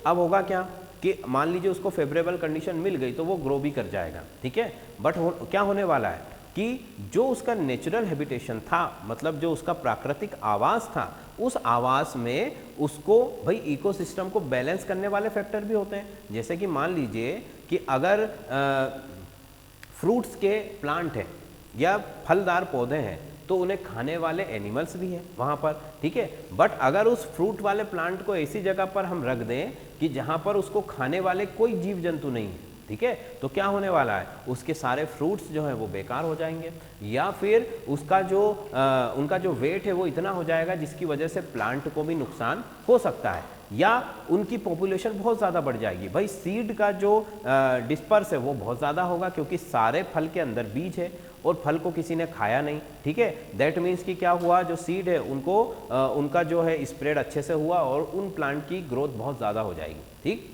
अब होगा क्या कि मान लीजिए उसको फेवरेबल कंडीशन मिल गई तो वो ग्रो भी कर जाएगा, ठीक है। बट क्या होने वाला है कि जो उसका नेचुरल हैबिटेशन था, मतलब जो उसका प्राकृतिक आवास था, उस आवास में उसको भाई इकोसिस्टम को बैलेंस करने वाले फैक्टर भी होते हैं। जैसे कि मान लीजिए कि अगर फ्रूट्स के प्लांट हैं या फलदार पौधे हैं तो उन्हें खाने वाले एनिमल्स भी हैं वहाँ पर, ठीक है। बट अगर उस फ्रूट वाले प्लांट को ऐसी जगह पर हम रख दें कि जहाँ पर उसको खाने वाले कोई जीव जंतु नहीं है, ठीक है, तो क्या होने वाला है? उसके सारे फ्रूट्स जो हैं वो बेकार हो जाएंगे, या फिर उसका जो उनका जो वेट है वो इतना हो जाएगा जिसकी वजह से प्लांट को भी नुकसान हो सकता है, या उनकी पॉपुलेशन बहुत ज़्यादा बढ़ जाएगी। भाई सीड का जो डिस्पर्स है वो बहुत ज़्यादा होगा, क्योंकि सारे फल के अंदर बीज है और फल को किसी ने खाया नहीं, ठीक है। दैट मीन्स कि क्या हुआ, जो सीड है उनको उनका जो है स्प्रेड अच्छे से हुआ और उन प्लांट की ग्रोथ बहुत ज़्यादा हो जाएगी, ठीक।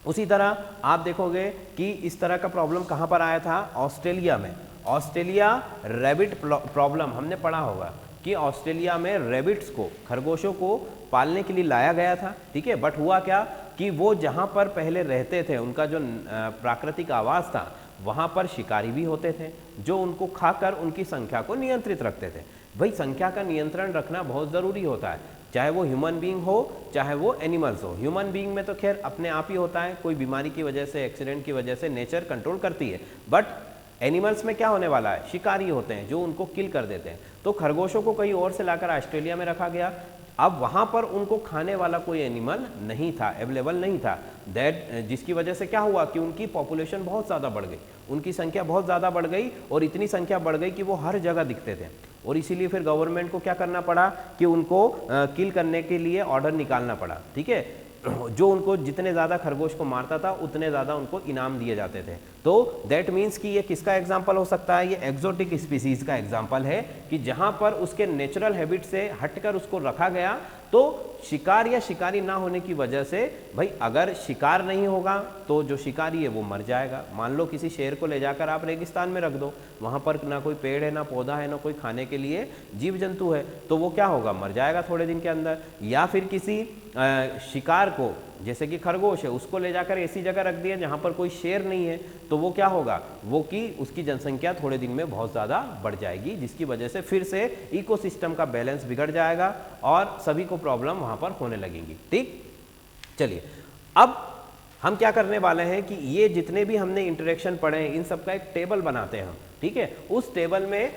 उसी तरह आप देखोगे कि इस तरह का प्रॉब्लम कहाँ पर आया था? ऑस्ट्रेलिया में। ऑस्ट्रेलिया रैबिट प्रॉब्लम हमने पढ़ा होगा कि ऑस्ट्रेलिया में रैबिट्स को, खरगोशों को पालने के लिए लाया गया था, ठीक है। बट हुआ क्या कि वो जहाँ पर पहले रहते थे, उनका जो प्राकृतिक आवास था, वहाँ पर शिकारी भी होते थे जो उनको खाकर उनकी संख्या को नियंत्रित रखते थे। भाई संख्या का नियंत्रण रखना बहुत ज़रूरी होता है, चाहे वो ह्यूमन बीइंग हो चाहे वो एनिमल्स हो। ह्यूमन बीइंग में तो खैर अपने आप ही होता है, कोई बीमारी की वजह से, एक्सीडेंट की वजह से नेचर कंट्रोल करती है। बट एनिमल्स में क्या होने वाला है? शिकारी होते हैं जो उनको किल कर देते हैं। तो खरगोशों को कहीं और से लाकर ऑस्ट्रेलिया में रखा गया। अब वहाँ पर उनको खाने वाला कोई एनिमल नहीं था, अवेलेबल नहीं था, जिसकी वजह से क्या हुआ कि उनकी पॉपुलेशन बहुत ज़्यादा बढ़ गई, उनकी संख्या बहुत ज़्यादा बढ़ गई और इतनी संख्या बढ़ गई कि वो हर जगह दिखते थे। और इसीलिए फिर गवर्नमेंट को क्या करना पड़ा कि उनको किल करने के लिए ऑर्डर निकालना पड़ा, ठीक है। जो उनको जितने ज़्यादा खरगोश को मारता था उतने ज़्यादा उनको इनाम दिए जाते थे। तो दैट मीन्स कि ये किसका एग्जाम्पल हो सकता है? ये एक्सोटिक स्पीसीज का एग्जाम्पल है कि जहाँ पर उसके नेचुरल हैबिट से हटकर उसको रखा गया तो शिकार या शिकारी ना होने की वजह से भाई अगर शिकार नहीं होगा तो जो शिकारी है वो मर जाएगा। मान लो किसी शेर को ले जाकर आप रेगिस्तान में रख दो, वहाँ पर ना कोई पेड़ है, ना पौधा है, ना कोई खाने के लिए जीव जंतु है, तो वो क्या होगा, मर जाएगा थोड़े दिन के अंदर। या फिर किसी शिकार को, जैसे कि खरगोश है, उसको ले जाकर ऐसी जगह रख दिया जहाँ पर कोई शेर नहीं है, तो वो क्या होगा, वो कि उसकी जनसंख्या थोड़े दिन में बहुत ज़्यादा बढ़ जाएगी, जिसकी वजह से फिर से इकोसिस्टम का बैलेंस बिगड़ जाएगा और सभी को प्रॉब्लम वहाँ पर होने लगेंगी। ठीक, चलिए अब हम क्या करने वाले हैं कि ये जितने भी हमने इंटरेक्शन पढ़े हैं इन सब का एक टेबल बनाते हैं हम। ठीक है, उस टेबल में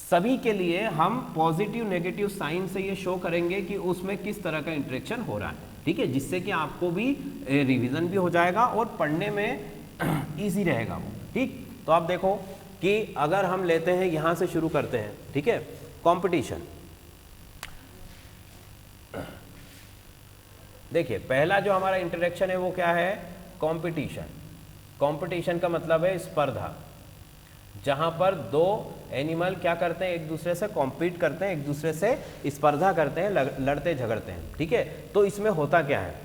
सभी के लिए हम पॉजिटिव नेगेटिव साइन से ये शो करेंगे कि उसमें किस तरह का इंटरेक्शन हो रहा है। ठीक है, जिससे कि आपको भी रिवीजन भी हो जाएगा और पढ़ने में इजी रहेगा वो। ठीक, तो आप देखो कि अगर हम लेते हैं, यहां से शुरू करते हैं। ठीक है, कंपटीशन। देखिए पहला जो हमारा इंटरेक्शन है वो क्या है, कंपटीशन। कंपटीशन का मतलब है स्पर्धा, जहां पर दो एनिमल क्या करते हैं, एक दूसरे से कॉम्पीट करते हैं, एक दूसरे से स्पर्धा करते हैं, लड़ते झगड़ते हैं। ठीक है, तो इसमें होता क्या है,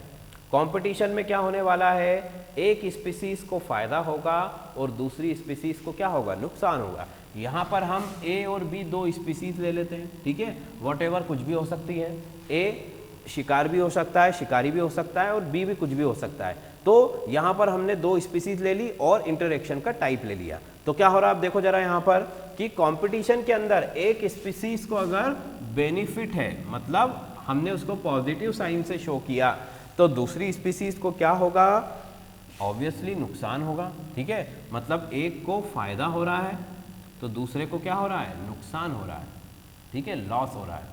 कंपटीशन में क्या होने वाला है, एक स्पीसीज को फायदा होगा और दूसरी स्पीसीज को क्या होगा, नुकसान होगा। यहाँ पर हम ए और बी दो स्पीसीज ले लेते हैं। ठीक है, वॉटेवर कुछ भी हो सकती है, ए शिकार भी हो सकता है, शिकारी भी हो सकता है, और बी भी कुछ भी हो सकता है। तो यहाँ पर हमने दो स्पीसीज ले ली और इंटरेक्शन का टाइप ले लिया। तो क्या हो रहा है, आप देखो जरा यहाँ पर कि कंपटीशन के अंदर एक स्पीसीज को अगर बेनिफिट है, मतलब हमने उसको पॉजिटिव साइन से शो किया, तो दूसरी स्पीसीज को क्या होगा, ऑब्वियसली नुकसान होगा। ठीक है, मतलब एक को फायदा हो रहा है तो दूसरे को क्या हो रहा है, नुकसान हो रहा है। ठीक है, लॉस हो रहा है।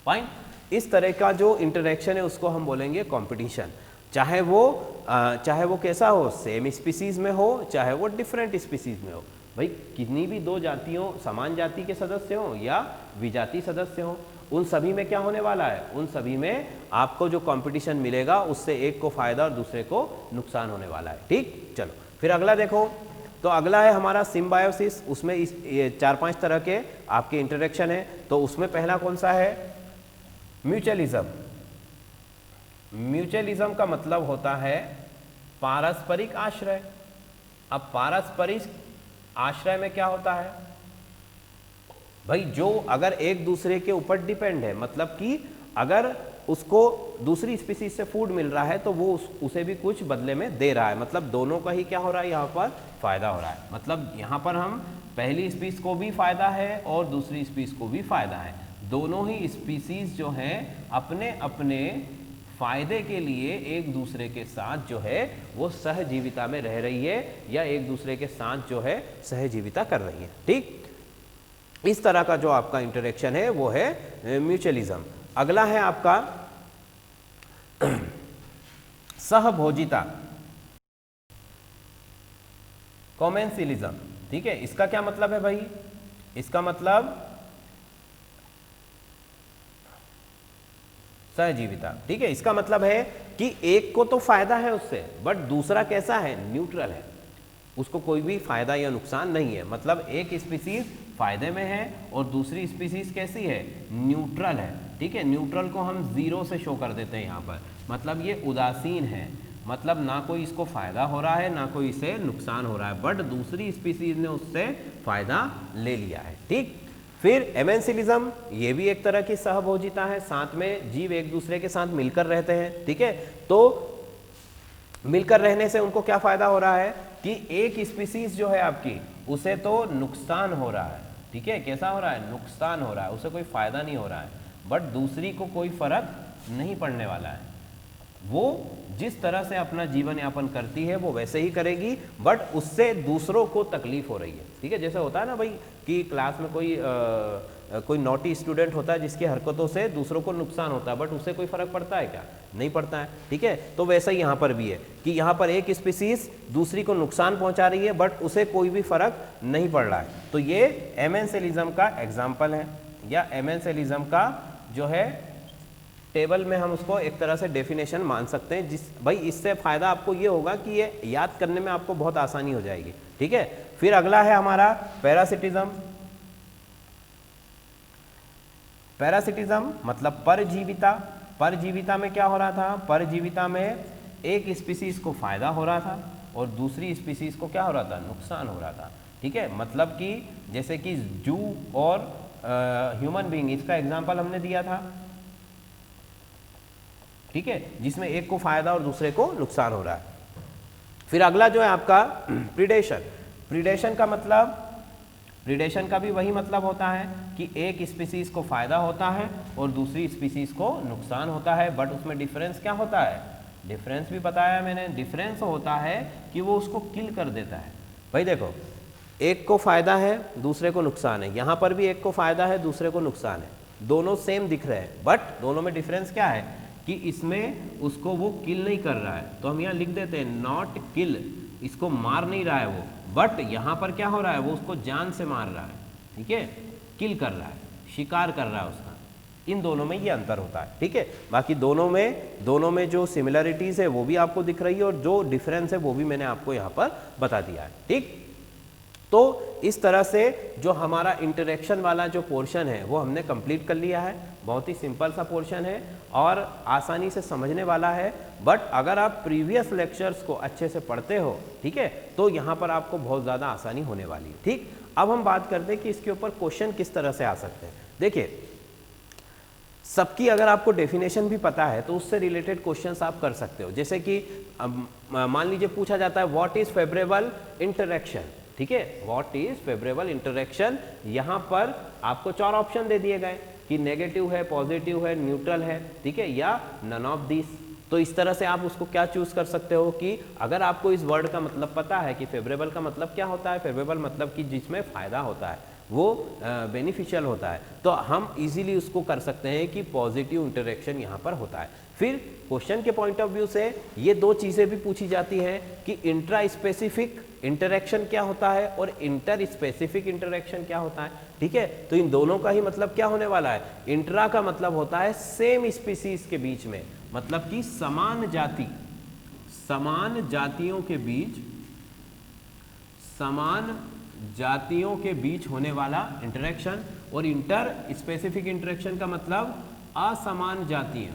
फाइन, इस तरह का जो इंटरेक्शन है उसको हम बोलेंगे कंपटीशन। चाहे वो कैसा हो, सेम स्पीसीज में हो, चाहे वो डिफरेंट स्पीसीज में हो। भाई कितनी भी दो जातियों, समान जाति के सदस्य हो या विजाति सदस्य हो, उन सभी में क्या होने वाला है, उन सभी में आपको जो कंपटीशन मिलेगा उससे एक को फायदा और दूसरे को नुकसान होने वाला है। ठीक, चलो फिर अगला देखो। तो अगला है हमारा सिम्बायोसिस। उसमें ये 4-5 तरह के आपके इंटरेक्शन है। तो उसमें पहला कौन सा है, म्यूचुअलिज्म। म्यूचुअलिज्म का मतलब होता है पारस्परिक आश्रय। अब पारस्परिक आश्रय में क्या होता है भाई, जो अगर एक दूसरे के ऊपर डिपेंड है, मतलब कि अगर उसको दूसरी स्पीसीज से फूड मिल रहा है तो वो उसे भी कुछ बदले में दे रहा है, मतलब दोनों का ही क्या हो रहा है, यहाँ पर फायदा हो रहा है। मतलब यहाँ पर हम पहली स्पीसीज को भी फायदा है और दूसरी स्पीसीज को भी फायदा है। दोनों ही स्पीसीज जो है अपने अपने फायदे के लिए एक दूसरे के साथ जो है वो सहजीविता में रह रही है, या एक दूसरे के साथ जो है सहजीविता कर रही है। ठीक, इस तरह का जो आपका इंटरेक्शन है वो है म्यूचुअलिज्म। अगला है आपका सहभोजिता, कॉमेंसिलिज्म। ठीक है, इसका क्या मतलब है भाई, इसका मतलब सहजीविता। ठीक है, इसका मतलब है कि एक को तो फायदा है उससे, बट दूसरा कैसा है, न्यूट्रल है, उसको कोई भी फायदा या नुकसान नहीं है। मतलब एक स्पीसीज फायदे में है और दूसरी स्पीसीज कैसी है, न्यूट्रल है। ठीक है, न्यूट्रल को हम जीरो से शो कर देते हैं यहाँ पर, मतलब ये उदासीन है, मतलब ना कोई इसको फायदा हो रहा है ना कोई इसे नुकसान हो रहा है, बट दूसरी स्पीसीज ने उससे फायदा ले लिया है। ठीक, फिर एमेंसिलिज्म, ये भी एक तरह की सहभोजिता है, साथ में जीव एक दूसरे के साथ मिलकर रहते हैं। ठीक है, तो मिलकर रहने से उनको क्या फायदा हो रहा है कि एक स्पीसीज जो है आपकी उसे तो नुकसान हो रहा है। ठीक है, कैसा हो रहा है, नुकसान हो रहा है, उसे कोई फायदा नहीं हो रहा है, बट दूसरी को कोई फर्क नहीं पड़ने वाला है। वो जिस तरह से अपना जीवन यापन करती है वो वैसे ही करेगी, बट उससे दूसरों को तकलीफ हो रही है। ठीक है, जैसे होता है ना भाई कि क्लास में कोई नॉटी स्टूडेंट होता है जिसकी हरकतों से दूसरों को नुकसान होता है, बट उसे कोई फर्क पड़ता है क्या, नहीं पड़ता है। ठीक है, तो वैसा ही यहाँ पर भी है कि यहाँ पर एक स्पीसीज दूसरी को नुकसान पहुँचा रही है, बट उसे कोई भी फर्क नहीं पड़ रहा है। तो ये एमेंसिलिज्म का एग्जाम्पल है, या एमेंसिलिज्म का जो है टेबल में हम उसको एक तरह से डेफिनेशन मान सकते हैं। जिस भाई इससे फायदा आपको ये होगा कि ये याद करने में आपको बहुत आसानी हो जाएगी। ठीक है, फिर अगला है हमारा पैरासिटिज्म। पैरासिटिज्म मतलब परजीविता। परजीविता में क्या हो रहा था, परजीविता में एक स्पीसीज को फायदा हो रहा था और दूसरी स्पीसीज को क्या हो रहा था, नुकसान हो रहा था। ठीक है, मतलब कि जैसे कि जू और ह्यूमन बीइंग, इसका एग्जांपल हमने दिया था। ठीक है, जिसमें एक को फायदा और दूसरे को नुकसान हो रहा है। फिर अगला जो है आपका प्रीडेशन। प्रीडेशन का मतलब, प्रीडेशन का भी वही मतलब होता है कि एक स्पीसीज को फायदा होता है और दूसरी स्पीसीज को नुकसान होता है, बट उसमें डिफरेंस क्या होता है, डिफरेंस भी बताया मैंने। डिफरेंस होता है कि वो उसको किल कर देता है। भाई देखो, एक को फायदा है दूसरे को नुकसान है, यहाँ पर भी एक को फायदा है दूसरे को नुकसान है, दोनों सेम दिख रहे हैं, बट दोनों में डिफरेंस क्या है कि इसमें उसको वो किल नहीं कर रहा है, तो हम यहाँ लिख देते हैं नॉट किल, इसको मार नहीं रहा है वो, बट यहाँ पर क्या हो रहा है, वो उसको जान से मार रहा है। ठीक है, किल कर रहा है, शिकार कर रहा है उसका। इन दोनों में ये अंतर होता है। ठीक है, बाकी दोनों में जो सिमिलरिटीज है वो भी आपको दिख रही है और जो डिफरेंस है वो भी मैंने आपको यहाँ पर बता दिया है। ठीक, तो इस तरह से जो हमारा इंटरेक्शन वाला जो पोर्शन है वो हमने कंप्लीट कर लिया है। बहुत ही सिंपल सा पोर्शन है और आसानी से समझने वाला है, बट अगर आप प्रीवियस लेक्चर्स को अच्छे से पढ़ते हो, ठीक है, तो यहाँ पर आपको बहुत ज़्यादा आसानी होने वाली है। ठीक, अब हम बात करते हैं कि इसके ऊपर क्वेश्चन किस तरह से आ सकते हैं। देखिए, सबकी अगर आपको डेफिनेशन भी पता है तो उससे रिलेटेड क्वेश्चंस आप कर सकते हो। जैसे कि मान लीजिए पूछा जाता है व्हाट इज फेवरेबल इंटरेक्शन। ठीक है, व्हाट इज फेवरेबल इंटरेक्शन, यहाँ पर आपको 4 ऑप्शन दे दिए गए कि नेगेटिव है, पॉजिटिव है, न्यूट्रल है, ठीक है, या नन ऑफ दिस। तो इस तरह से आप उसको क्या चूज कर सकते हो कि अगर आपको इस वर्ड का मतलब पता है कि फेवरेबल का मतलब क्या होता है, फेवरेबल मतलब कि जिसमें फायदा होता है, वो बेनिफिशियल होता है, तो हम इजीली उसको कर सकते हैं कि पॉजिटिव इंटरेक्शन यहाँ पर होता है। फिर क्वेश्चन के पॉइंट ऑफ व्यू से ये 2 चीज़ें भी पूछी जाती हैं कि इंट्रा स्पेसिफिक इंटरेक्शन क्या होता है और इंटर स्पेसिफिक इंटरेक्शन क्या होता है। ठीक है, तो इन दोनों का ही मतलब क्या होने वाला है। इंट्रा का मतलब होता है सेम स्पीसीज के बीच में, मतलब कि समान जाति, समान जातियों के बीच, समान जातियों के बीच होने वाला इंटरेक्शन। और इंटर स्पेसिफिक इंटरेक्शन का मतलब असमान जातियां,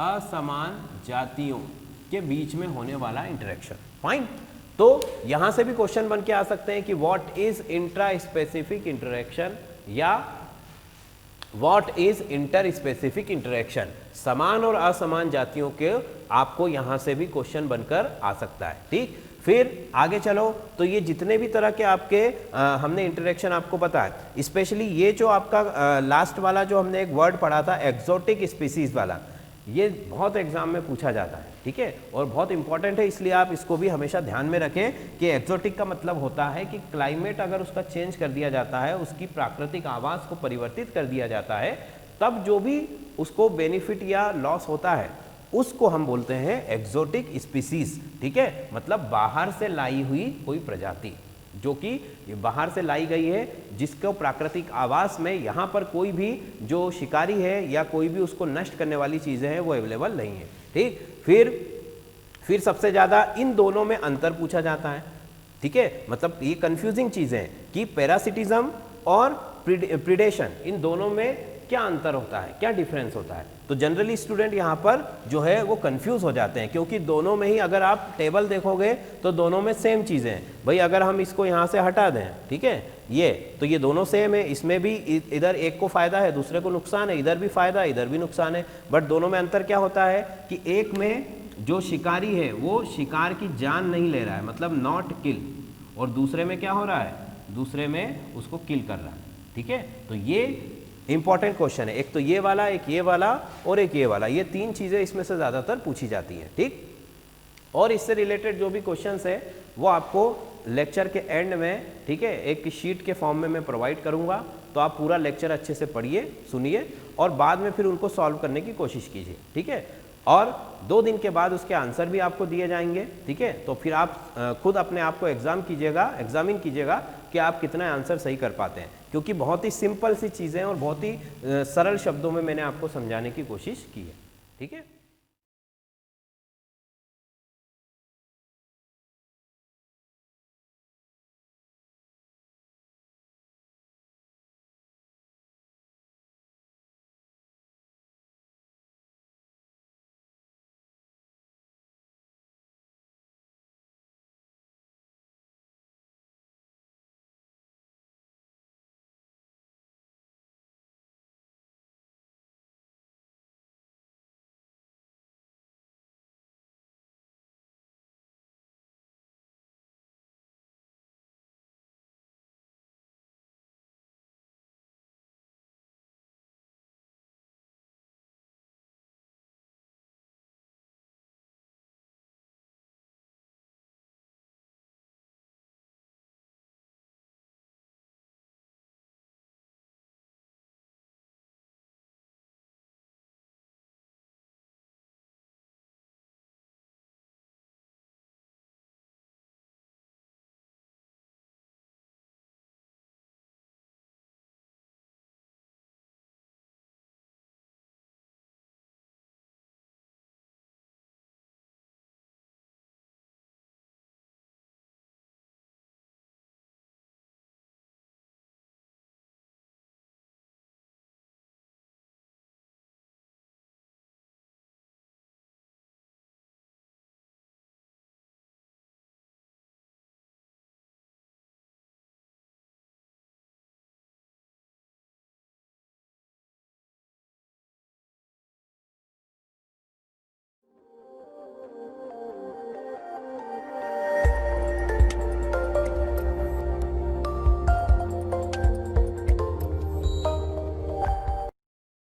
असमान जातियों के बीच में होने वाला इंटरेक्शन। फाइन, तो यहां से भी क्वेश्चन बन के आ सकते हैं कि what is intra specific interaction या what is inter specific interaction. समान और असमान जातियों के आपको यहां से भी क्वेश्चन बनकर आ सकता है। ठीक, फिर आगे चलो तो ये जितने भी तरह के आपके हमने इंटरेक्शन आपको बताया, स्पेशली ये जो आपका लास्ट वाला जो हमने एक वर्ड पढ़ा था एक्सोटिक स्पीसीज वाला, ये बहुत एग्जाम में पूछा जाता है। ठीक है, और बहुत इंपॉर्टेंट है, इसलिए आप इसको भी हमेशा ध्यान में रखें कि एक्सोटिक का मतलब होता है कि क्लाइमेट अगर उसका चेंज कर दिया जाता है, उसकी प्राकृतिक आवास को परिवर्तित कर दिया जाता है, तब जो भी उसको बेनिफिट या लॉस होता है उसको हम बोलते हैं एक्सोटिक स्पीसीज। ठीक है, मतलब बाहर से लाई हुई कोई प्रजाति जो कि बाहर से लाई गई है, जिसको प्राकृतिक आवास में यहाँ पर कोई भी जो शिकारी है या कोई भी उसको नष्ट करने वाली चीज़ें हैं वो अवेलेबल नहीं है। ठीक, फिर सबसे ज़्यादा इन दोनों में अंतर पूछा जाता है। ठीक है, मतलब ये कंफ्यूजिंग चीज़ें हैं कि पैरासिटिज्म और प्रीडेशन, इन दोनों में क्या अंतर होता है, क्या डिफरेंस होता है। तो जनरली स्टूडेंट यहाँ पर जो है वो कंफ्यूज हो जाते हैं, क्योंकि दोनों में ही अगर आप टेबल देखोगे तो दोनों में सेम चीज़ें हैं। भाई अगर हम इसको यहाँ से हटा दें, ठीक है, ये तो ये दोनों सेम है, इसमें भी इधर एक को फायदा है दूसरे को नुकसान है, इधर भी फायदा है इधर भी नुकसान है, बट दोनों में अंतर क्या होता है कि एक में जो शिकारी है वो शिकार की जान नहीं ले रहा है, मतलब नॉट किल, और दूसरे में क्या हो रहा है, दूसरे में उसको किल कर रहा है। ठीक है, तो ये इंपॉर्टेंट क्वेश्चन है, एक तो ये वाला, एक ये वाला और एक ये वाला, ये 3 चीज़ें इसमें से ज़्यादातर पूछी जाती हैं। ठीक, और इससे रिलेटेड जो भी क्वेश्चंस है वो आपको लेक्चर के एंड में, ठीक है, एक शीट के फॉर्म में मैं प्रोवाइड करूंगा, तो आप पूरा लेक्चर अच्छे से पढ़िए, सुनिए और बाद में फिर उनको सॉल्व करने की कोशिश कीजिए। ठीक है, और 2 दिन के बाद उसके आंसर भी आपको दिए जाएंगे। ठीक है, तो फिर आप खुद अपने आप को एग्जामिन कीजिएगा कि आप कितना आंसर सही कर पाते हैं, क्योंकि बहुत ही सिंपल सी चीज़ें और बहुत ही सरल शब्दों में मैंने आपको समझाने की कोशिश की है। ठीक है।